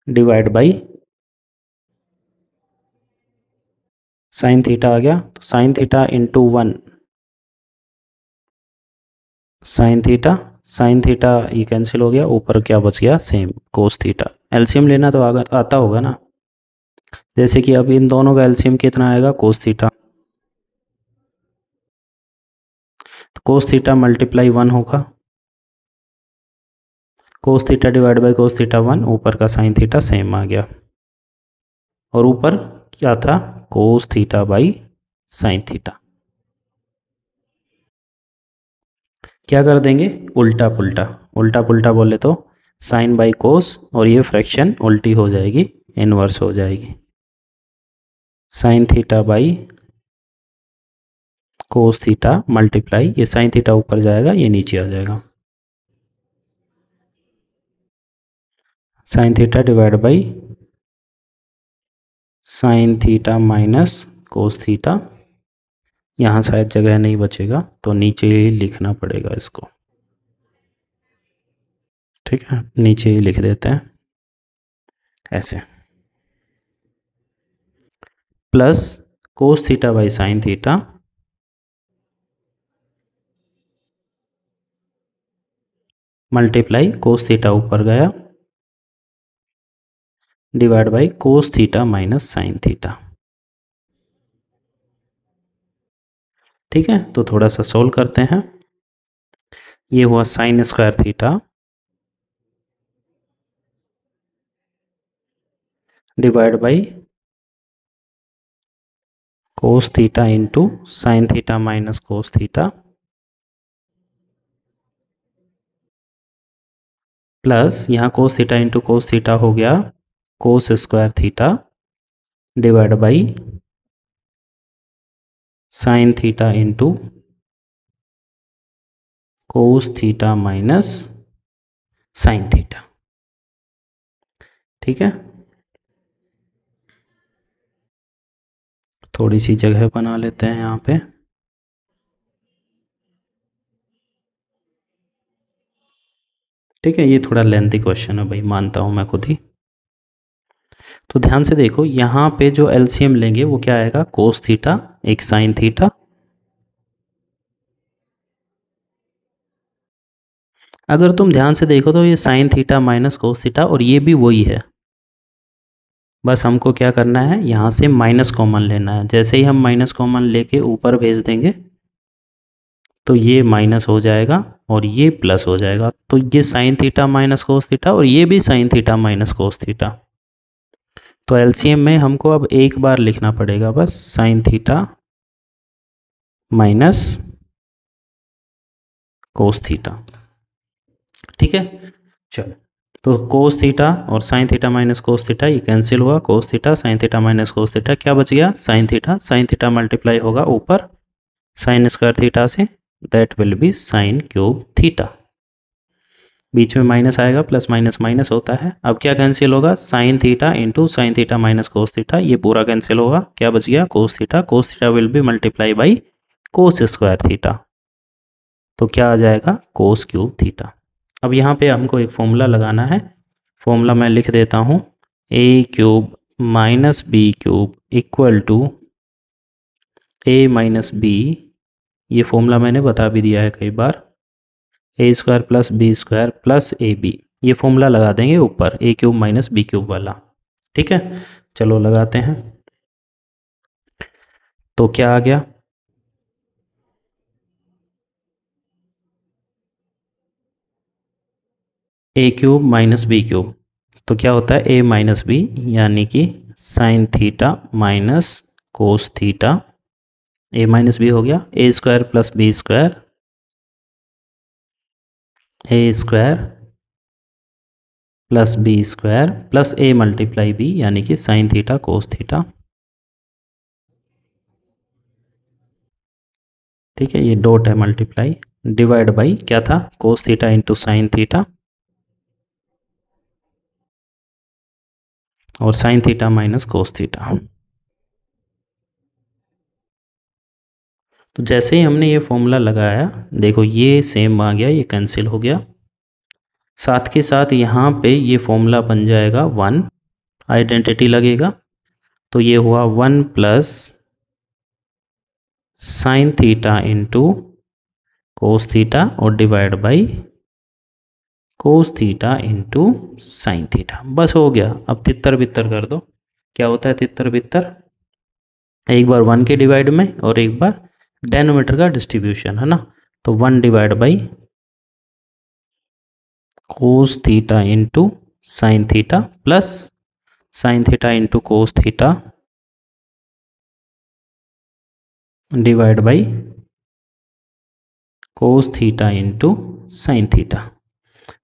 divide by sign theta आ गया, तो sign theta into 1 sin theta ये कैंसिल हो गया, ऊपर क्या बच गया, सेम कोस थीटा। एलसीएम लेना तो आता होगा ना, जैसे कि अब इन दोनों का एलसीएम कितना आएगा, कोस थीटा। तो कोस थीटा मल्टीप्लाई 1 होगा, कोस theta divide by cos theta 1, ऊपर का साइन थीटा सेम आ गया, और ऊपर क्या था, cos theta by sine theta. क्या कर देंगे, उल्टा पुल्टा, उल्टा पुल्टा बोले तो साइन बाई कोस, और ये फ्रैक्शन उल्टी हो जाएगी, इनवर्स हो जाएगी, sign theta by cos theta multiply, ये साइन थीटा ऊपर जाएगा, ये नीचे आ जाएगा, sign theta divide by sign theta minus cos theta. यहाँ शायद जगह नहीं बचेगा, तो नीचे ही लिखना पड़ेगा इसको। ठीक है, नीचे ही लिख देते हैं ऐसे, plus cos theta by sine theta multiply cos theta ऊपर गया divide by cos theta minus sin theta. ठीक है, तो थोड़ा सा सोल्व करते हैं। ये हुआ sin square theta divide by cos theta into sign theta minus cos theta plus यहाँ cos theta into cos theta हो गया cos square theta divide by sign theta into cos theta minus sin theta. ठीक है, थोड़ी सी जगह बना लेते हैं यहाँ पे। ठीक है, ये थोड़ा लेंथी क्वेश्चन है भाई, मानता हूँ मैं खुद ही। तो ध्यान से देखो, यहाँ पे जो एलसीएम लेंगे वो क्या आएगा, कोस थीटा एक साइन थीटा, अगर तुम ध्यान से देखो तो ये sign theta minus cos theta, और ये भी वही है, बस हमको क्या करना है, यहाँ से माइनस कॉमन लेना है। जैसे ही हम माइनस कॉमन लेके ऊपर भेज देंगे तो ये माइनस हो जाएगा और ये प्लस हो जाएगा। तो ये sign theta minus cos theta और ये भी sign theta minus cos theta. तो एलसीएम में हमको अब एक बार लिखना पड़ेगा बस, sign theta minus cos theta. ठीक है, चलो। तो कोस थीटा और sin theta minus cos theta ये कैंसिल हुआ, कोस theta sine theta minus cos theta, क्या बच गया, साइन थीटा मल्टीप्लाई होगा ऊपर साइन स्क्वायर थीटा से, that will be sign cube theta. बीच में माइनस आएगा, प्लस माइनस माइनस होता है। अब क्या कैंसिल होगा, sign theta into sign theta minus cos theta, ये पूरा कैंसिल होगा, क्या बच गया, cos theta will be multiply by cos square theta, तो क्या आ जाएगा, कोस क्यूब थीटा। अब यहाँ पे हमको एक फॉर्मूला लगाना है, फॉर्मूला मैं लिख देता हूँ, a cube minus b cube equal to a minus b, ये फॉर्मूला मैंने बता भी दिया है कई बार, a square plus B square plus A b, ये फॉर्मूला लगा देंगे ऊपर a cube minus b cube वाला। ठीक है, चलो लगाते हैं। तो क्या आ गया, a cube minus b cube, तो क्या होता है ए माइनस बी, यानी कि sin theta minus cos theta, a minus b हो गया, a square plus B square, a square plus B square plus a multiply b, यानी कि साइन थीटा कोस थीटा। ठीक है, ये डॉट है मल्टीप्लाई, डिवाइड बाई क्या था, cos theta into sign theta, और sin theta minus cos theta. तो जैसे ही हमने ये फॉर्मूला लगाया, देखो ये सेम आ गया, ये कैंसिल हो गया, साथ के साथ यहाँ पे ये फॉर्मूला बन जाएगा 1, आइडेंटिटी लगेगा, तो ये हुआ 1 plus sign theta into cos theta और divide by cos theta into sign theta, बस हो गया। अब तितर बितर कर दो, क्या होता है तितर बितर, एक बार 1 के डिवाइड में और एक बार डेनोमीटर का डिस्ट्रीब्यूशन, है ना, तो 1 divide by cos theta into sign theta plus sign theta into cos theta divide by cos theta into sign theta.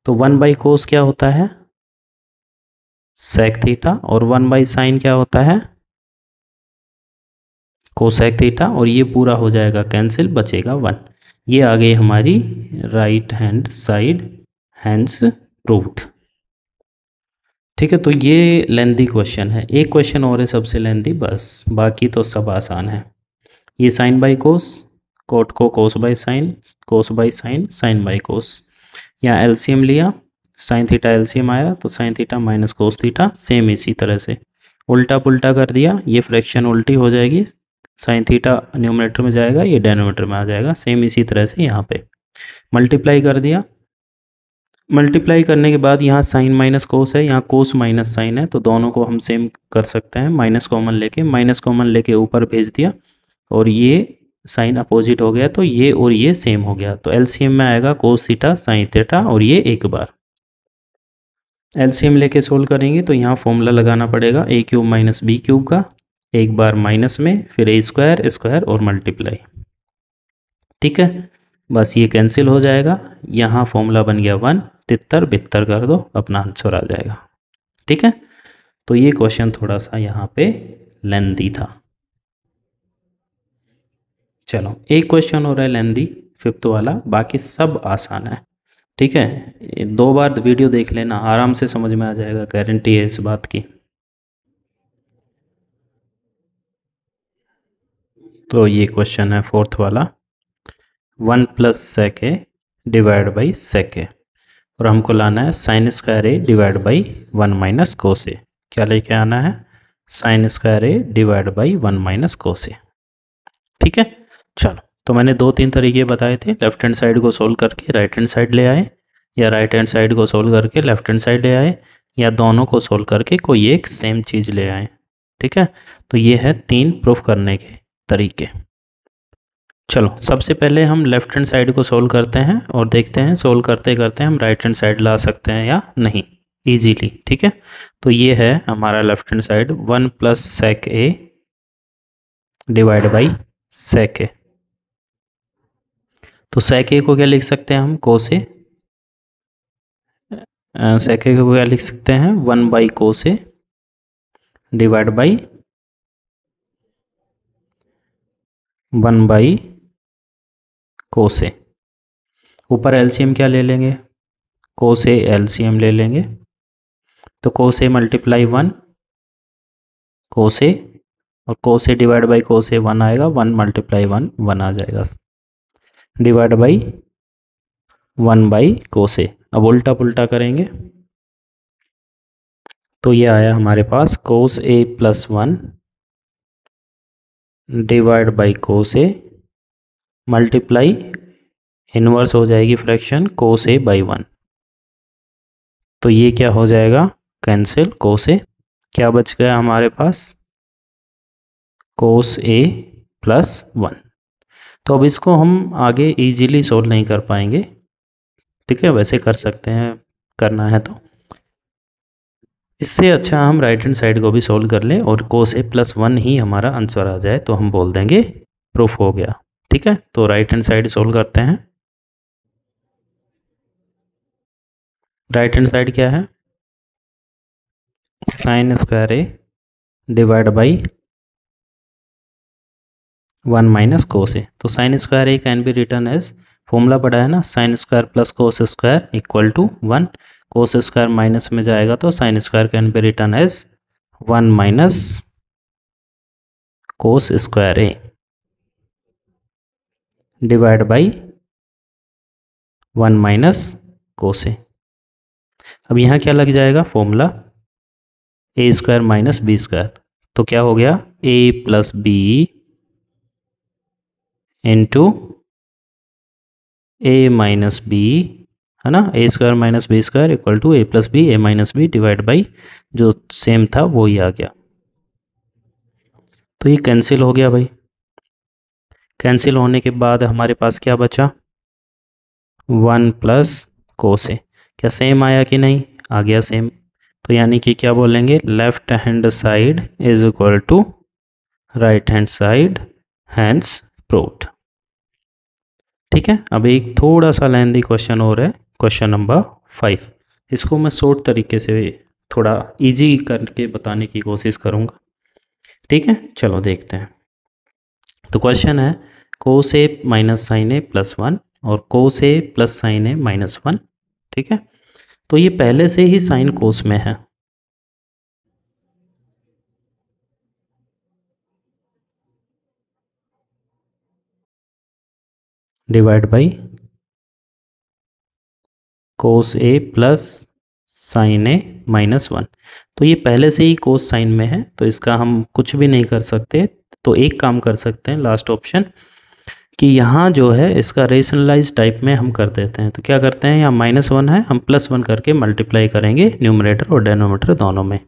तो 1 बाई कोस क्या होता है, सेक थीटा, और 1 बाई साइन क्या होता है, कोसेक थीटा, और ये पूरा हो जाएगा कैंसिल, बचेगा 1। ये आ गई हमारी right hand side, hands proved. ठीक है, तो ये लेंदी क्वेश्चन है, एक क्वेश्चन और है सबसे लेंदी, बस बाकी तो सब आसान है। ये साइन बाई कोस, कोट को cos by sin, cos by sin, sin by cos, यहाँ एलसीएम लिया, साइन थीटा एलसीएम आया, तो sign theta minus cos theta, same इसी तरह से उल्टा पुल्टा कर दिया, ये फ्रैक्शन उल्टी हो जाएगी, साइन थीटा न्यूमरेटर में जाएगा, ये डेनोमीटर में आ जाएगा, सेम इसी तरह से यहाँ पे मल्टीप्लाई कर दिया। मल्टीप्लाई करने के बाद यहाँ साइन माइनस कोस है, यहाँ कोस माइनस साइन है, तो दोनों को हम सेम कर सकते हैं, माइनस कॉमन लेके ऊपर भेज दिया, और ये साइन अपोजिट हो गया, तो ये और ये सेम हो गया, तो एलसीएम में आएगा कोस थीटा साइन थीटा, और ये एक बार एलसीएम लेके सोल्व करेंगे, तो यहाँ फॉर्मूला लगाना पड़ेगा ए क्यूब माइनस बी क्यूब का, एक बार माइनस में, फिर ए स्क्वायर स्क्वायर और मल्टीप्लाई। ठीक है, बस ये कैंसिल हो जाएगा, यहाँ फॉर्मूला बन गया 1, तितर बितर कर दो, अपना आंसर आ जाएगा। ठीक है, तो ये क्वेश्चन थोड़ा सा यहाँ पे लेंदी था। चलो एक क्वेश्चन हो रहा है लेंदी, 5th वाला, बाकी सब आसान है। ठीक है, 2 बार वीडियो देख लेना, आराम से समझ में आ जाएगा, गारंटी है इस बात की। तो ये क्वेश्चन है 4th वाला, 1 plus sec a divide by sec a, और हमको लाना है sign square A divide by 1 minus cos ए, क्या लेके आना है, sign square A divide by 1 minus cos a. ठीक है, चलो, तो मैंने 2-3 तरीके बताए थे, लेफ्ट हैंड साइड को सोल्व करके राइट हैंड साइड ले आए, या राइट हैंड साइड को सोल्व करके लेफ्ट हैंड साइड ले आए, या दोनों को सोल्व करके कोई एक सेम चीज़ ले आए। ठीक है, तो ये है 3 प्रूफ करने के तरीके। चलो सबसे पहले हम लेफ्ट हैंड साइड को सोल्व करते हैं और देखते हैं सोल्व करते करते हम राइट हैंड साइड ला सकते हैं या नहीं इजीली। ठीक है, तो ये है हमारा left hand side 1 plus sec a divide by sec a. तो सेक ए को क्या लिख सकते हैं हम, कोस ए। सेक ए को क्या लिख सकते हैं, 1 by cos A divide by 1 by cos a. ऊपर एलसीएम क्या ले लेंगे, कोस ए एलसीएम ले लेंगे। तो कोस ए मल्टीप्लाई 1 कोस ए और cos A divide by cos ए 1 आएगा, 1 मल्टीप्लाई 1 1 आ जाएगा डिवाइड बाई 1 बाई कोस ए। अब उल्टा पुल्टा करेंगे तो ये आया हमारे पास cos a plus 1 divide by cos A multiply inverse हो जाएगी फ्रैक्शन कोस ए बाई 1। तो ये क्या हो जाएगा, कैंसिल कोस ए। क्या बच गया हमारे पास, कोस ए प्लस 1। तो अब इसको हम आगे इजीली सोल्व नहीं कर पाएंगे, ठीक है, वैसे कर सकते हैं करना है तो। इससे अच्छा हम राइट हैंड साइड को भी सोल्व कर लें और कोस ए प्लस 1 ही हमारा आंसर आ जाए तो हम बोल देंगे प्रूफ हो गया। ठीक है, तो राइट हैंड साइड सोल्व करते हैं। राइट हैंड साइड क्या है, sign square A divide by 1 minus cos ए। तो sign square A can be written as, formula पढ़ा है ना, sin square plus cos square equal to 1। Cos square minus में जाएगा तो sign square can be written as 1 minus cos square A divide by 1 minus cos ए। अब यहाँ क्या लग जाएगा formula, a square minus B square. तो क्या हो गया, a plus b into a minus b, है ना, a square minus B square equal to a plus B A minus b divide by जो सेम था वो ही आ गया। तो ये कैंसिल हो गया भाई। कैंसिल होने के बाद हमारे पास क्या बचा, 1 प्लस कोस ए। क्या सेम आया कि नहीं, आ गया सेम। तो यानी कि क्या बोलेंगे, left hand side is equal to right hand side, hence proved. ठीक है, अब एक थोड़ा सा लेंदी क्वेश्चन और है, क्वेश्चन नंबर 5। इसको मैं शॉर्ट तरीके से थोड़ा इजी करके बताने की कोशिश करूँगा। ठीक है, चलो देखते हैं। तो क्वेश्चन है कोस a minus sin A plus 1 और cos a plus sign A minus 1। ठीक है, तो ये पहले से ही साइन कोस में है, divide by cos a plus sign A minus 1। तो ये पहले से ही कोस साइन में है तो इसका हम कुछ भी नहीं कर सकते। तो एक काम कर सकते हैं, लास्ट ऑप्शन, कि यहाँ जो है इसका रेशनलाइज टाइप में हम कर देते हैं। तो क्या करते हैं, यहाँ -1 है, हम +1 करके मल्टीप्लाई करेंगे न्यूमरेटर और डेनोमीटर दोनों में।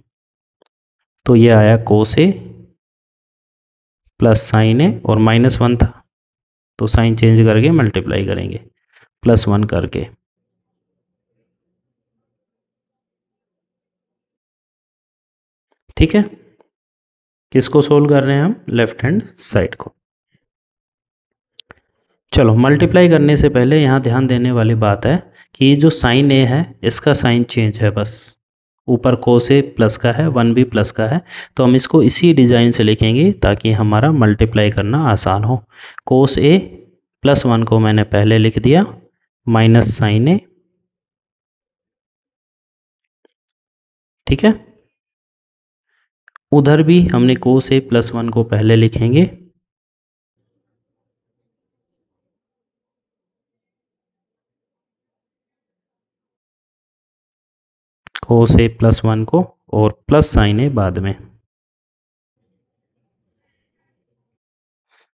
तो ये आया कोस ए प्लस साइन ए और -1 था तो साइन चेंज करके मल्टीप्लाई करेंगे +1 करके। ठीक है, किसको सोल्व कर रहे हैं हम, लेफ्ट हैंड साइड को। चलो मल्टीप्लाई करने से पहले यहाँ ध्यान देने वाली बात है कि ये जो साइन ए है इसका साइन चेंज है बस, ऊपर कोस ए प्लस का है, 1 भी प्लस का है, तो हम इसको इसी डिज़ाइन से लिखेंगे ताकि हमारा मल्टीप्लाई करना आसान हो। कोस ए प्लस 1 को मैंने पहले लिख दिया माइनस साइन ए। ठीक है, उधर भी हमने कोस ए प्लस 1 को पहले लिखेंगे, कोस ए प्लस 1 को, और प्लस साइन ए बाद में।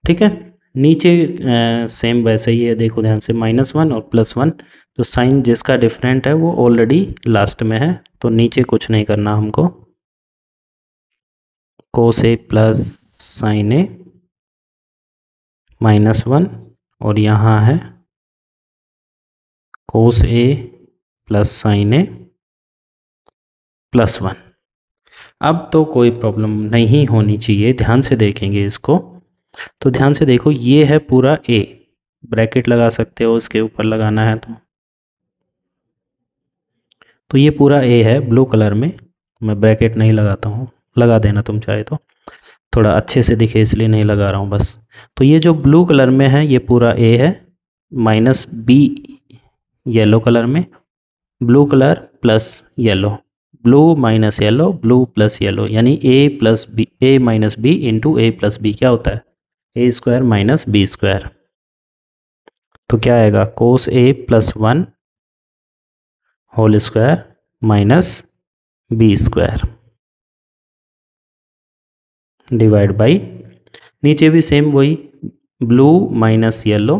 ठीक है, नीचे सेम वैसे ही है, देखो ध्यान से, -1 और +1, तो साइन जिसका डिफरेंट है वो ऑलरेडी लास्ट में है तो नीचे कुछ नहीं करना हमको। कोस ए प्लस साइन ए -1 और यहाँ है कोस ए प्लस साइन ए +1। अब तो कोई प्रॉब्लम नहीं होनी चाहिए, ध्यान से देखेंगे इसको। तो ध्यान से देखो, ये है पूरा ए, ब्रैकेट लगा सकते हो उसके ऊपर लगाना है तो ये पूरा ए है ब्लू कलर में। मैं ब्रैकेट नहीं लगाता हूँ, लगा देना तुम चाहे तो, थोड़ा अच्छे से दिखे इसलिए नहीं लगा रहा हूँ बस। तो ये जो ब्लू कलर में है ये पूरा ए है, माइनस बी येलो कलर में, blue colour plus yellow, blue minus yellow, blue plus yellow, यानी A plus B, A minus B into A plus B क्या होता है, A square minus B square. तो क्या आएगा, cos A +1 whole square minus B square divide by, नीचे भी सेम वही, ब्लू माइनस येलो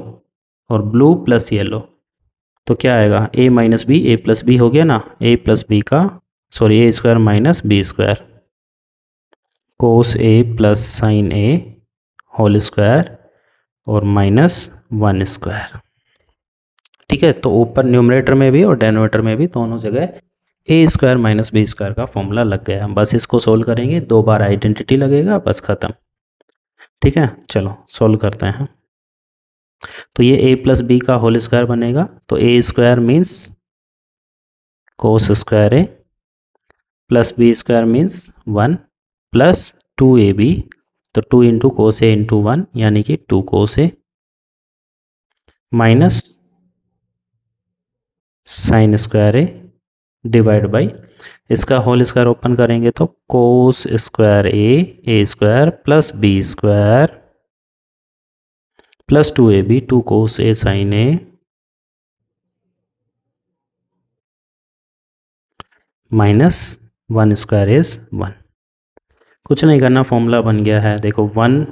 और ब्लू प्लस येलो, तो क्या आएगा, A minus B, A plus B हो गया ना, ए प्लस बी का sorry A square minus B square, cos a plus sign a whole square और -1 स्क्वायर। ठीक है, तो ऊपर न्यूमरेटर में भी और डेनोमीटर में भी दोनों जगह ए स्क्वायर माइनस बी स्क्वायर का फॉर्मूला लग गया। बस इसको सोल्व करेंगे, 2 बार आइडेंटिटी लगेगा, बस ख़त्म। ठीक है, चलो सोल्व करते हैं। तो ये ए प्लस बी का होल स्क्वायर बनेगा, तो a square means cos square A plus B square means 1 plus 2ab, तो 2 इंटू कोस ए इंटू 1 यानी कि 2 cos a minus sign square A divide by, इसका होल स्क्वायर ओपन करेंगे तो cos square a square plus B square plus 2ab, 2 cos a sin A -1 square is 1। कुछ नहीं करना, फॉर्मूला बन गया है, देखो 1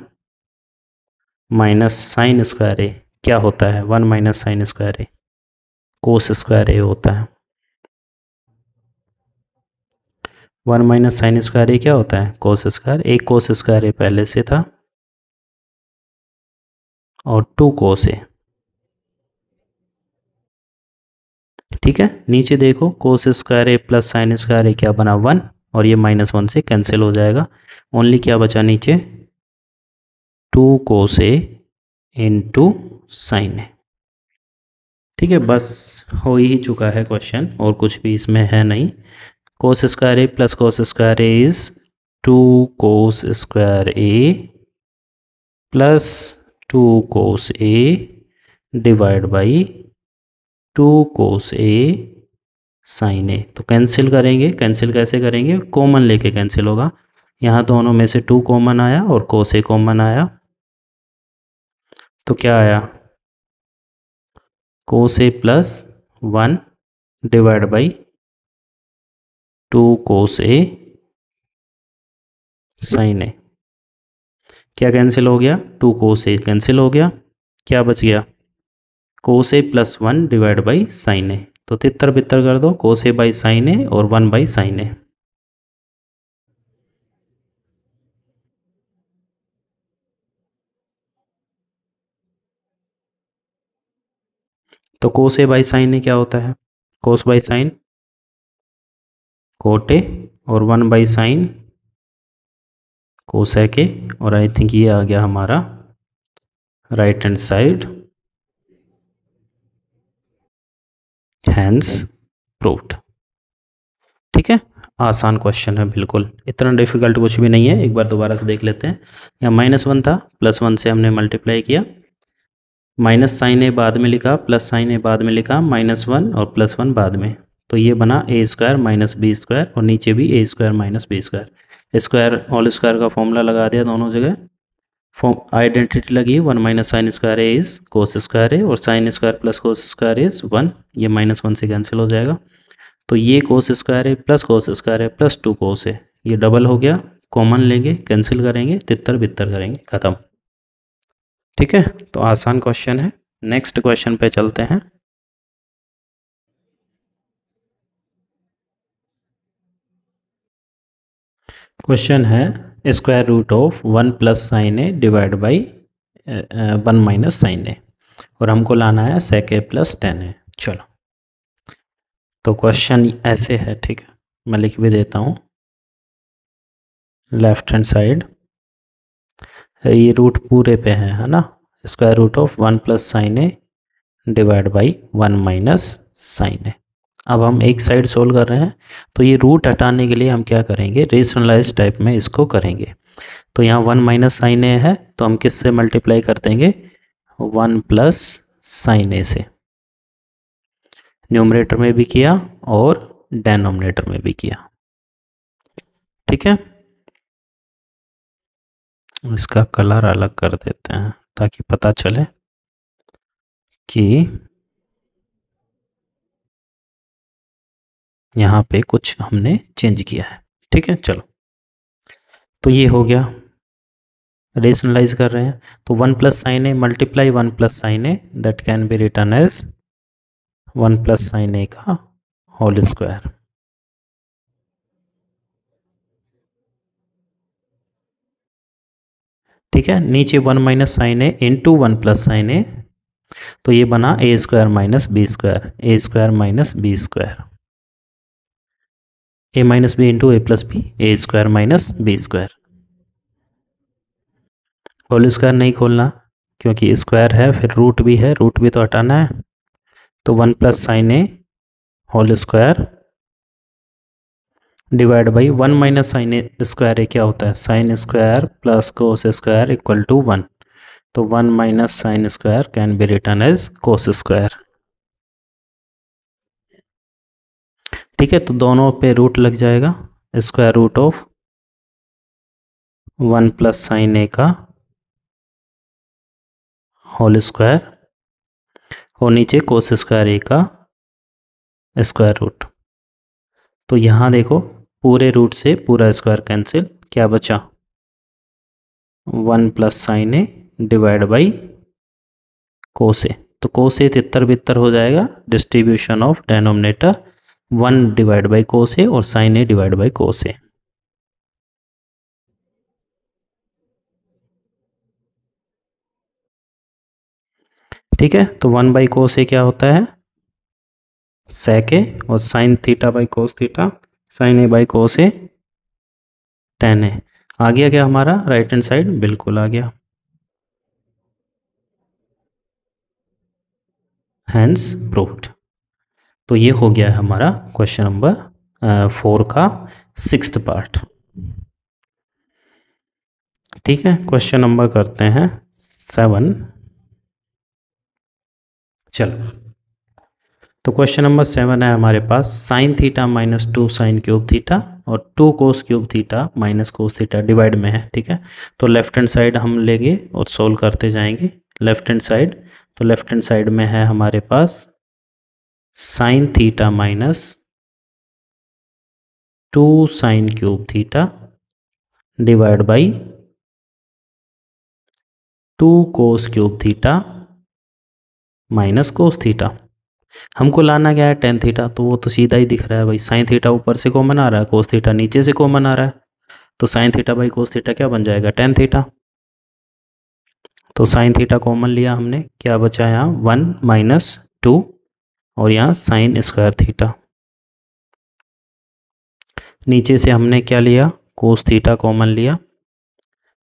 माइनस साइन स्क्वायर ए क्या होता है, 1 माइनस साइन स्क्वायर ए कोस स्क्वायर ए होता है। 1 माइनस साइन स्क्वायर ए क्या होता है, कोस स्क्वायर, एक कोस स्क्वायर ए पहले से था और 2 कोस ए। ठीक है, नीचे देखो कोस स्क्वायर ए प्लस साइन स्क्वायर ए क्या बना, 1, और ये -1 से कैंसिल हो जाएगा, ओनली क्या बचा नीचे, 2 कोस ए इंटू साइन ए। ठीक है, बस हो ही चुका है क्वेश्चन, और कुछ भी इसमें है नहीं। Cos square A plus cos square A is 2 cos square A plus 2 cos A divide by 2 cos a sin a. तो कैंसिल करेंगे, कैंसिल कैसे करेंगे, कॉमन लेके कैंसिल होगा, यहाँ दोनों में से 2 कॉमन आया और कोस ए कॉमन आया, तो क्या आया, cos A +1 divide by 2 cos a sin a. क्या कैंसिल हो गया, 2 कोस ए कैंसिल हो गया, क्या बच गया, कोस ए +1 डिवाइड बाई साइन ए। तो तितर बितर कर दो, कोस ए बाई साइन ए और 1 बाई साइन ए। तो cos A by sine a क्या होता है, कोस बाई साइन कोट ए और 1 बाई साइन कोसेक ए, और आई थिंक ये आ गया हमारा right hand side, hence proved. ठीक है, आसान क्वेश्चन है बिल्कुल, इतना डिफिकल्ट कुछ भी नहीं है, एक बार दोबारा से देख लेते हैं। यहाँ -1 था, +1 से हमने मल्टीप्लाई किया, माइनस साइन ए बाद में लिखा, प्लस साइन ए बाद में लिखा, -1 और +1 बाद में, तो ये बना a square minus B square, और नीचे भी a square minus B square, square whole square का फॉर्मूला लगा दिया दोनों जगह, आइडेंटिटी लगी, 1 minus sign square A is cos square ए, और sign square plus cos square is 1, ये -1 से कैंसिल हो जाएगा, तो ये cos square A plus cos square A plus 2 cos a, ये डबल हो गया, कॉमन लेंगे, कैंसिल करेंगे, तितर बितर करेंगे, खत्म। ठीक है, तो आसान क्वेश्चन है, नेक्स्ट क्वेश्चन पे चलते हैं। क्वेश्चन है square root of 1 plus sign A divide by one minus sin ए, और हमको लाना है सेक ए प्लस टेन ए। चलो, तो क्वेश्चन ऐसे है, ठीक है, मैं लिख भी देता हूँ। लेफ्ट हैंड साइड, ये रूट पूरे पे है ना, square root of one plus sign A divide by one minus sin a. अब हम एक साइड सोल्व कर रहे हैं, तो ये रूट हटाने के लिए हम क्या करेंगे, रेशनलाइज टाइप में इसको करेंगे। तो यहाँ वन माइनस साइन ए है, तो हम किससे मल्टीप्लाई कर देंगे, वन प्लस साइन ए से। न्यूमरेटर में भी किया और डेनोमिनेटर में भी किया, ठीक है। इसका कलर अलग कर देते हैं ताकि पता चले कि यहाँ पे कुछ हमने चेंज किया है, ठीक है। चलो, तो ये हो गया, रेशनलाइज कर रहे हैं, तो one plus sign a multiply one plus sign a, that can be written as one plus sign a का होल स्क्वायर। ठीक है, नीचे one minus sin A into one plus sign a, तो ये बना a square minus B square, a square minus B square, a minus B into A plus B, a square minus B square. Whole square नहीं खोलना क्योंकि स्क्वायर है, फिर रूट भी है, रूट भी तो हटाना है। तो one plus sign a whole square divide by one minus sign square ए क्या होता है, sign square plus cos square equal to one. तो one minus sign square can be written as cos square. ठीक है, तो दोनों पे रूट लग जाएगा, square root of one plus sign a का होल स्क्वायर और नीचे कोस स्क्वायर ए का स्क्वायर रूट। तो यहाँ देखो, पूरे रूट से पूरा स्क्वायर कैंसिल, क्या बचा, one plus sign A divide by cos ए। तो कोस ए तितर बितर हो जाएगा, distribution of denominator one divide by cos ए और sin A divide by cos a. ठीक है, तो वन बाई कोस ए क्या होता है, सेक ए, और sin theta by cos theta, sin A by cos a tan a. आ गया क्या हमारा राइट हैंड साइड, बिल्कुल आ गया, हैंस प्रूव्ड। तो ये हो गया है हमारा क्वेश्चन नंबर 4 का 6th पार्ट। ठीक है, क्वेश्चन नंबर करते हैं 7। चलो, तो क्वेश्चन नंबर 7 है हमारे पास, sin theta minus two sin cube theta और two cos cube theta minus cos theta divide में है। ठीक है, तो लेफ्ट हैंड साइड हम लेंगे और सोल्व करते जाएंगे। लेफ्ट हैंड साइड, तो लेफ्ट हैंड साइड में है हमारे पास sin theta minus two sin cube theta divide by two cos cube theta minus cos theta. हमको लाना क्या है, टेन थीटा, तो वो तो सीधा ही दिख रहा है भाई, साइन थीटा ऊपर से कॉमन आ रहा है, कोस थीटा नीचे से कॉमन आ रहा है, तो sign theta by cos theta क्या बन जाएगा, टेन थीटा। तो साइन थीटा कॉमन लिया हमने, क्या बचा यहाँ, वन माइनस टू, और यहाँ साइन स्क्वायर थीटा। नीचे से हमने क्या लिया, कोस थीटा कॉमन लिया,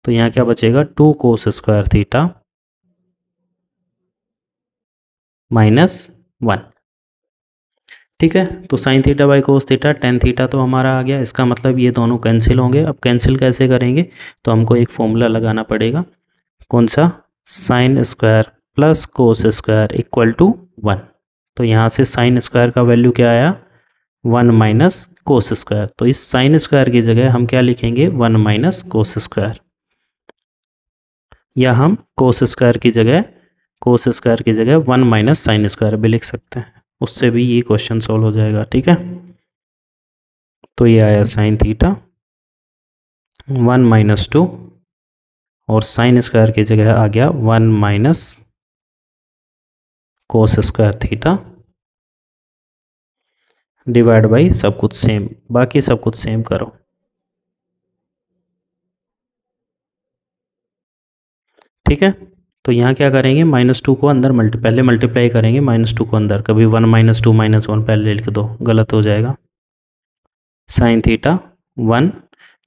तो यहाँ क्या बचेगा, two cos square theta minus one. ठीक है, तो sign theta by cos theta tan theta तो हमारा आ गया, इसका मतलब ये दोनों कैंसिल होंगे। अब कैंसिल कैसे करेंगे, तो हमको एक फॉर्मूला लगाना पड़ेगा, कौन सा, sine square plus cos square equal to one. तो यहाँ से साइन स्क्वायर का वैल्यू क्या आया, वन माइनस कोस स्क्वायर, तो इस साइन स्क्वायर की जगह हम क्या लिखेंगे, वन माइनस कोस स्क्वायर, या हम कोस स्क्वायर की जगह वन माइनस साइन स्क्वायर भी लिख सकते हैं, उससे भी ये क्वेश्चन सॉल्व हो जाएगा। ठीक है, तो ये आया sine theta one minus two, और साइन स्क्वायर की जगह आ गया one minus cos square theta divide by सब कुछ सेम, बाकी सब कुछ सेम करो। ठीक है, तो यहाँ क्या करेंगे, -2 को अंदर पहले मल्टीप्लाई करेंगे, -2 को अंदर, कभी 1 -2 -1 पहले लिख दो, गलत हो जाएगा। Sign theta 1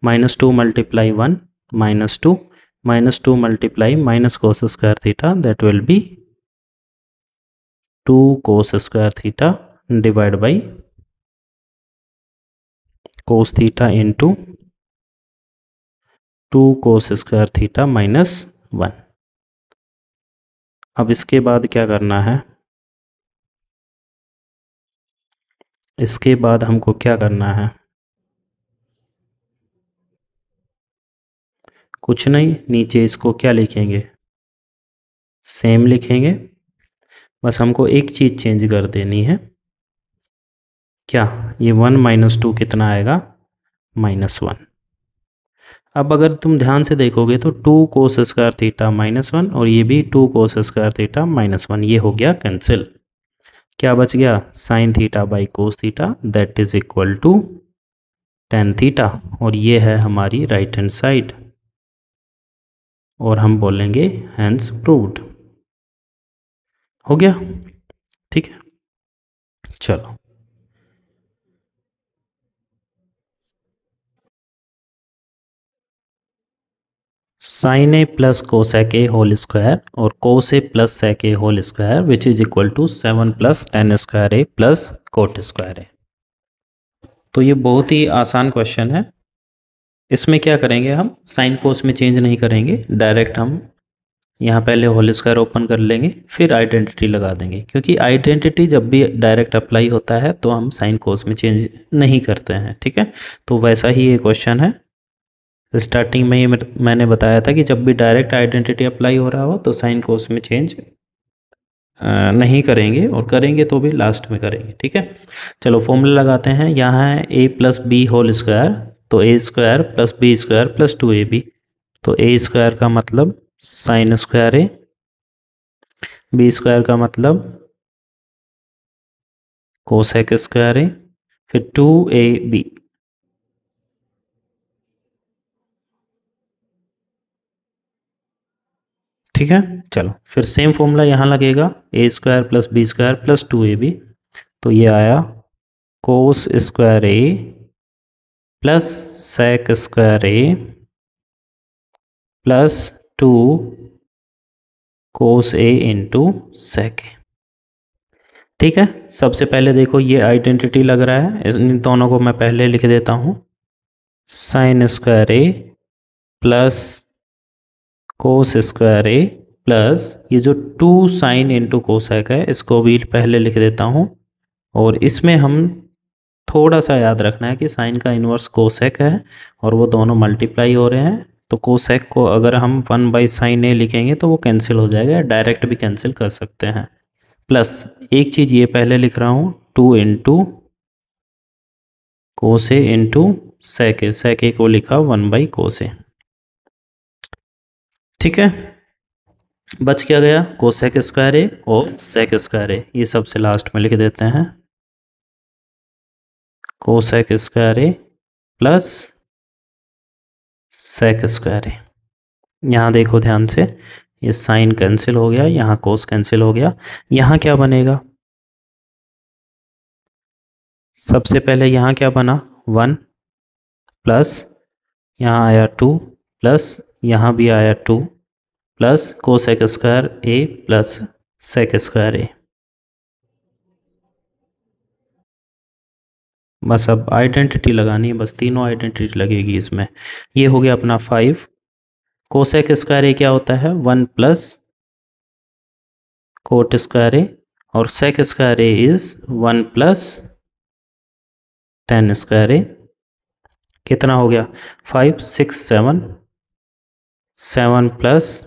-2 multiply 1 -2 -2 multiply minus cos square theta, that will be 2 cos square theta divide by cos theta into 2 cos square theta -1। अब इसके बाद क्या करना है, इसके बाद हमको क्या करना है, कुछ नहीं, नीचे इसको क्या लिखेंगे, सेम लिखेंगे। बस हमको एक चीज़ चेंज कर देनी है, क्या, ये 1 -2 कितना आएगा, -1। अब अगर तुम ध्यान से देखोगे तो 2 कोस स्क्वायर थीटा -1 और ये भी 2 कोस स्क्वायर थीटा -1, ये हो गया कैंसिल। क्या बच गया, sine theta by cos theta, that is equal to tan theta, और ये है हमारी राइट हैंड साइड, और हम बोलेंगे हैंस प्रूव्ड। हो गया, ठीक है। चलो, sin A plus cosec a whole square और cos a plus sec a whole square which is equal to 7 + tan square A plus cot square ए। तो ये बहुत ही आसान क्वेश्चन है। इसमें क्या करेंगे, हम साइन कोस में चेंज नहीं करेंगे, डायरेक्ट हम यहाँ पहले होल स्क्वायर ओपन कर लेंगे, फिर आइडेंटिटी लगा देंगे, क्योंकि आइडेंटिटी जब भी डायरेक्ट अप्लाई होता है तो हम साइन कोस में चेंज नहीं करते हैं, ठीक है। तो वैसा ही ये क्वेश्चन है। स्टार्टिंग में ही मैंने बताया था कि जब भी डायरेक्ट आइडेंटिटी अप्लाई हो रहा हो तो साइन कोस में चेंज नहीं करेंगे, और करेंगे तो भी लास्ट में करेंगे, ठीक है। चलो फॉर्मूला लगाते हैं। यहाँ है a + b होल स्क्वायर, तो a² + b² + 2ab, तो a² का मतलब साइन स्क्वायर ए, b² का मतलब कोसेक स्क्वायर ए, फिर 2ab, ठीक है। चलो फिर सेम फॉर्मूला यहाँ लगेगा, a² + b² + 2ab, तो ये आया कोस स्क्वायर ए प्लस सेक स्क्वायर ए प्लस 2 कोस ए इंटू सेक ए, ठीक है। सबसे पहले देखो ये आइडेंटिटी लग रहा है, इन दोनों को मैं पहले लिख देता हूँ, साइन स्क्वायर ए प्लस कोस स्क्वायर ए प्लस ये जो 2 साइन इंटू कोसेक है, इसको भी पहले लिख देता हूँ। और इसमें हम थोड़ा सा याद रखना है कि साइन का इन्वर्स कोसेक है और वो दोनों मल्टीप्लाई हो रहे हैं, तो कोसेक को अगर हम 1/sin a लिखेंगे तो वो कैंसिल हो जाएगा, डायरेक्ट भी कैंसिल कर सकते हैं। प्लस एक चीज़ ये पहले लिख रहा हूँ, 2 इंटू कोस ए इंटू सेक ए, सेक ए को लिखा 1/cos ए, ठीक है। बच क्या गया, कोसेक स्क्वायर ए और सेक स्क्वायर ए, ये सबसे लास्ट में लिख देते हैं, कोसेक स्क्वायर ए प्लस सेक स्क्वायर ए। यहाँ देखो ध्यान से, ये साइन कैंसिल हो गया, यहाँ कोस कैंसिल हो गया, यहाँ क्या बनेगा, सबसे पहले यहाँ क्या बना, 1 प्लस यहाँ आया 2 प्लस यहाँ भी आया 2 प्लस कोसेक स्क्वायर ए प्लस सेक स्क्वायर ए। बस अब आइडेंटिटी लगानी है, बस तीनों आइडेंटिटी लगेगी इसमें। ये हो गया अपना 5, कोसेक स्क्वायर ए क्या होता है, 1 प्लस कोट स्क्वायर ए, और sec square A is 1 plus tan square a. कितना हो गया, 5 6 7 प्लस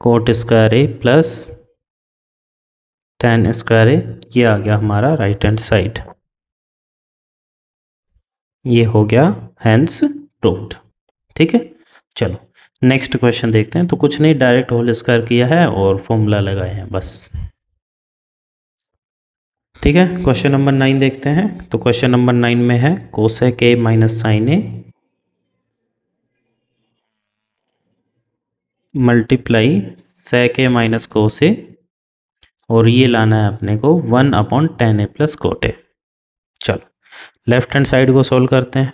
कोट स्क्वायर ए प्लस tan स्क्वायर ए, ये आ गया हमारा राइट हैंड साइड, ये हो गया हैंस प्रूव्ड, ठीक है। चलो नेक्स्ट क्वेश्चन देखते हैं। तो कुछ नहीं, डायरेक्ट होल स्क्वायर किया है और फॉर्मूला लगाए हैं बस, ठीक है। क्वेश्चन नंबर 9 देखते हैं। तो क्वेश्चन नंबर 9 में है cosec a minus sin a multiply sec a minus cos ए, और ये लाना है अपने को 1/tan a plus cot A. चलो लेफ्ट हैंड साइड को सोल्व करते हैं।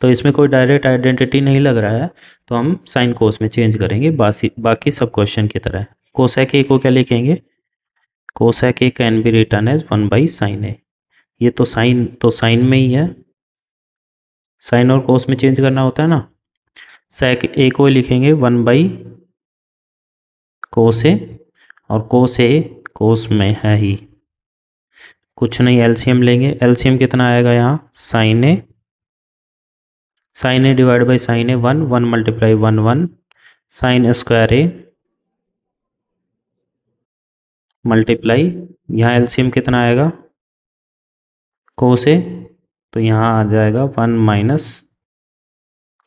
तो इसमें कोई डायरेक्ट आइडेंटिटी नहीं लग रहा है, तो हम साइन कोस में चेंज करेंगे बाकी सब क्वेश्चन की तरह। कोसेक ए को क्या लिखेंगे? Cosec A can be written as 1/sin A. ये तो साइन में ही है, साइन और कोस में चेंज करना होता है ना। सेक ए को लिखेंगे 1/कोस ए, और कोस ए कोस में है ही, कुछ नहीं, एलसीएम लेंगे। एलसीएम कितना आएगा यहाँ? Sine A divide by sine A 1 multiply 1 sine square A multiply, यहाँ एलसीएम कितना आएगा? कोस ए, तो यहाँ आ जाएगा 1 minus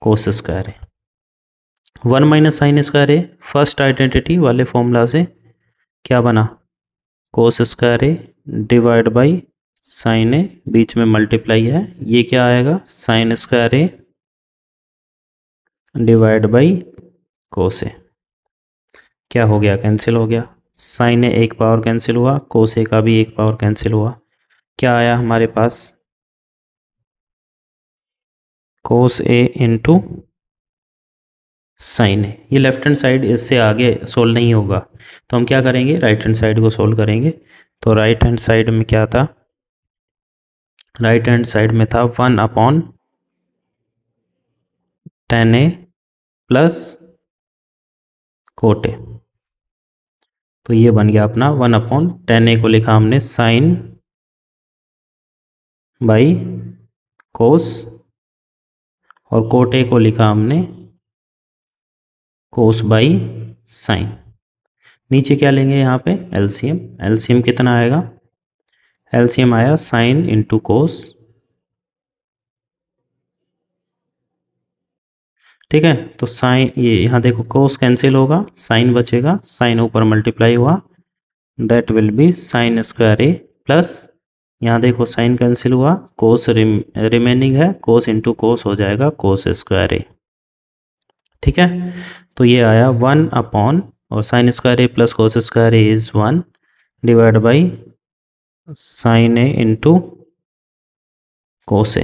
cos square A. 1 minus sign square A first identity वाले फॉर्मूला से क्या बना? Cos square A divide by sine A, बीच में मल्टीप्लाई है, ये क्या आएगा? Sine square A divide by cos ए। क्या हो गया? कैंसिल हो गया। साइन ए एक पावर कैंसिल हुआ, कोस ए का भी एक पावर कैंसिल हुआ। क्या आया हमारे पास? कोस ए इंटू साइन ए। ये लेफ्ट हैंड साइड इससे आगे सोल्व नहीं होगा, तो हम क्या करेंगे? राइट हैंड साइड को सोल्व करेंगे। तो राइट हैंड साइड में क्या था? राइट हैंड साइड में था 1/tan a plus cot A. तो ये बन गया अपना 1/tan a को लिखा हमने साइन बाई कोस, और कोट ए को लिखा हमने कोस बाई साइन। नीचे क्या लेंगे? यहाँ पे एलसीएम। एलसीएम कितना आएगा? एलसीएम आया साइन इंटू कोस, ठीक है। तो साइन, ये यहाँ देखो कोस कैंसिल होगा, साइन बचेगा, साइन ऊपर मल्टीप्लाई हुआ, that will be sign square A plus, यहाँ देखो साइन कैंसिल हुआ, कोस रिमेनिंग है, कोस इंटू कोस हो जाएगा कोस स्क्वायर ए, ठीक है। तो ये आया 1/, और sign square A plus cos square A is 1 divide by sine A into cos ए।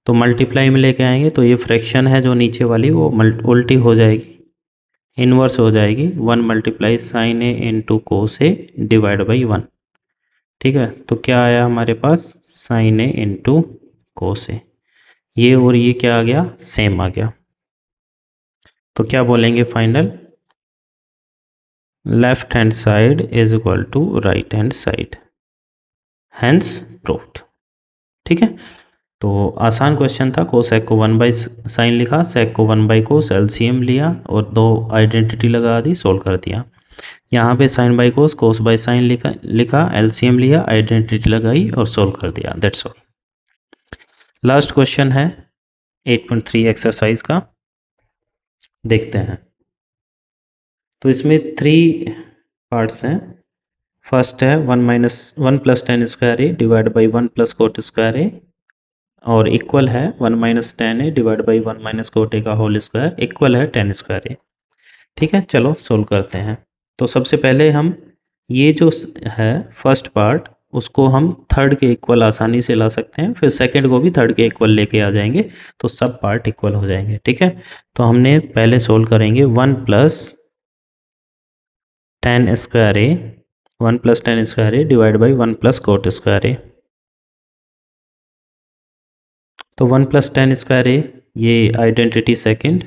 तो मल्टीप्लाई में लेके आएंगे तो ये फ्रैक्शन है जो नीचे वाली वो उल्टी हो जाएगी, इन्वर्स हो जाएगी। 1 multiply sign A into cos A divide by 1, ठीक है। तो क्या आया हमारे पास? Sign A into cos a. ये और ये क्या आ गया? सेम आ गया। तो क्या बोलेंगे final? Left hand side is equal to right hand side, hence proved, ठीक है। तो आसान क्वेश्चन था। कोसेक को 1/sin लिखा, सेक को 1/cos, एलसीएम लिया और दो आइडेंटिटी लगा दी, सोल्व कर दिया। यहाँ पे sin by cos, cos by sign लिखा, एलसीएम लिया, आइडेंटिटी लगाई और सोल्व कर दिया, दैट्स ऑल। लास्ट क्वेश्चन है 8.3 एक्सरसाइज का, देखते हैं। तो इसमें 3 पार्ट्स हैं। फर्स्ट है 1 + tan square A divide by 1 + cot square ए, और इक्वल है 1 - tan a divide by 1 - cot a का होल स्क्वायर, इक्वल है tan स्क्वायर a, ठीक है। चलो सोल्व करते हैं। तो सबसे पहले हम ये जो है फर्स्ट पार्ट, उसको हम थर्ड के इक्वल आसानी से ला सकते हैं, फिर सेकंड को भी थर्ड के इक्वल लेके आ जाएंगे, तो सब पार्ट इक्वल हो जाएंगे, ठीक है। तो हमने पहले सोल्व करेंगे 1 + tan square a, 1 + tan square a divide by 1 + cot square a। तो 1 + tan स्क्वायर ए, ये आइडेंटिटी सेकंड,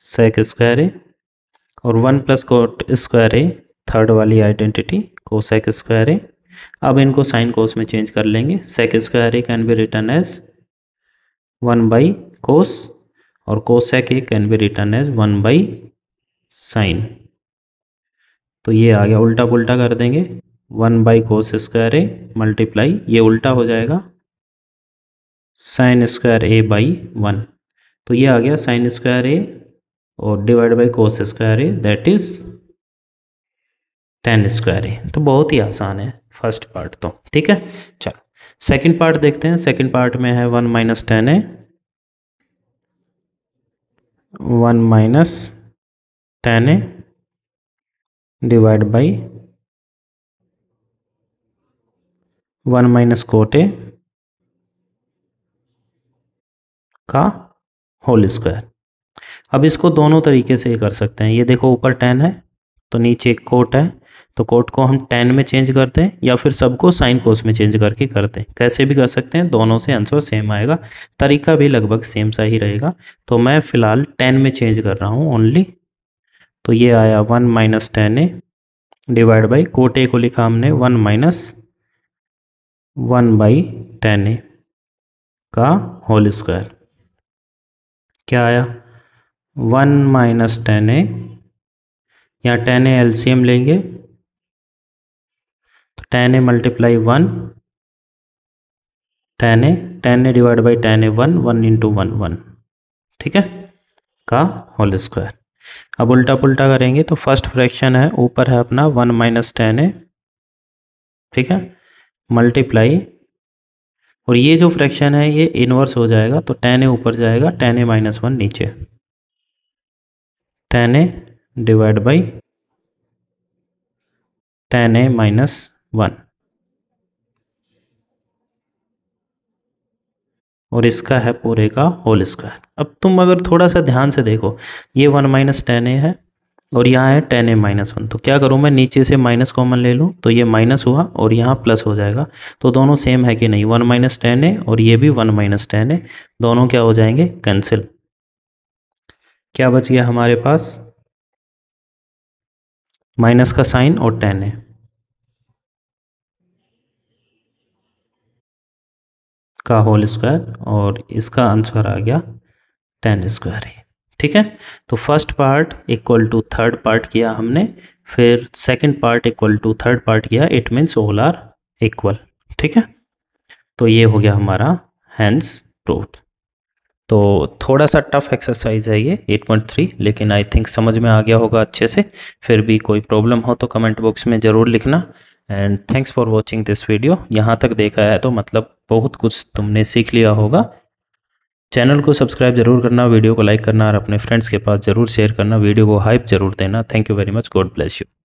सेक स्क्वायर ए, और 1 + कोट स्क्वायर ए थर्ड वाली आइडेंटिटी, कोसेक स्क्वायर ए। अब इनको साइन कोस में चेंज कर लेंगे। Sec square A can be written as 1/कोस, और cosec A can be written as 1/साइन। तो ये आ गया, उल्टा पुल्टा कर देंगे, 1/कोस स्क्वायर ए मल्टीप्लाई, ये उल्टा हो जाएगा साइन स्क्वायर ए बाई 1। तो ये आ गया साइन स्क्वायर ए और divide by cos square A, that is tan square ए। तो बहुत ही आसान है फर्स्ट पार्ट तो, ठीक है। चलो सेकंड पार्ट देखते हैं। सेकंड पार्ट में है 1 - tan a, 1 - tan A divide by 1 minus cot A का होल स्क्वायर। अब इसको दोनों तरीके से कर सकते हैं। ये देखो ऊपर tan है तो नीचे एक कोट है, तो कोट को हम tan में चेंज करते हैं या फिर सबको साइन कोस में चेंज करके करते हैं। कैसे भी कर सकते हैं, दोनों से आंसर सेम आएगा, तरीका भी लगभग सेम सा ही रहेगा। तो मैं फ़िलहाल tan में चेंज कर रहा हूँ ओनली। तो ये आया 1 minus tan A divide by cot ए को लिखा हमने 1 माइनस 1 बाई tan ए का होल स्क्वायर। क्या आया 1 माइनस tan ए, यहाँ tan ए एलसीएम लेंगे तो tan A multiply 1 tan A divide by tan A 1 into 1, ठीक है, का होल स्क्वायर। अब उल्टा पुल्टा करेंगे तो फर्स्ट फ्रैक्शन है, ऊपर है अपना 1 माइनस tan ए, ठीक है, मल्टीप्लाई, और ये जो फ्रैक्शन है ये इनवर्स हो जाएगा तो tan ए ऊपर जाएगा, tan ए माइनस 1 नीचे, tan A divide by tan A minus 1, और इसका है पूरे का होल स्क्वायर। अब तुम अगर थोड़ा सा ध्यान से देखो, ये 1 माइनस tan ए है और यहाँ है tan ए माइनस 1, तो क्या करूँ मैं, नीचे से माइनस कॉमन ले लूँ तो ये माइनस हुआ और यहाँ प्लस हो जाएगा। तो दोनों सेम है कि नहीं, 1 माइनस tan ए और ये भी 1 माइनस tan ए, दोनों क्या हो जाएंगे, कैंसिल। क्या बच गया हमारे पास, माइनस का साइन और tan ए का होल स्क्वायर, और इसका आंसर आ गया tan स्क्वायर ही, ठीक है। तो first part equal to third part किया हमने, फिर second part equal to third part किया, it means all are equal, ठीक है। तो ये हो गया हमारा हैंस प्रूव्ड। तो थोड़ा सा टफ एक्सरसाइज है ये 8.3, लेकिन आई थिंक समझ में आ गया होगा अच्छे से। फिर भी कोई प्रॉब्लम हो तो कमेंट बॉक्स में ज़रूर लिखना। And thanks for watching this video. यहाँ तक देखा है तो मतलब बहुत कुछ तुमने सीख लिया होगा। चैनल को सब्सक्राइब जरूर करना, वीडियो को लाइक करना और अपने फ्रेंड्स के पास ज़रूर शेयर करना, वीडियो को हाइप ज़रूर देना। Thank you very much, God bless you.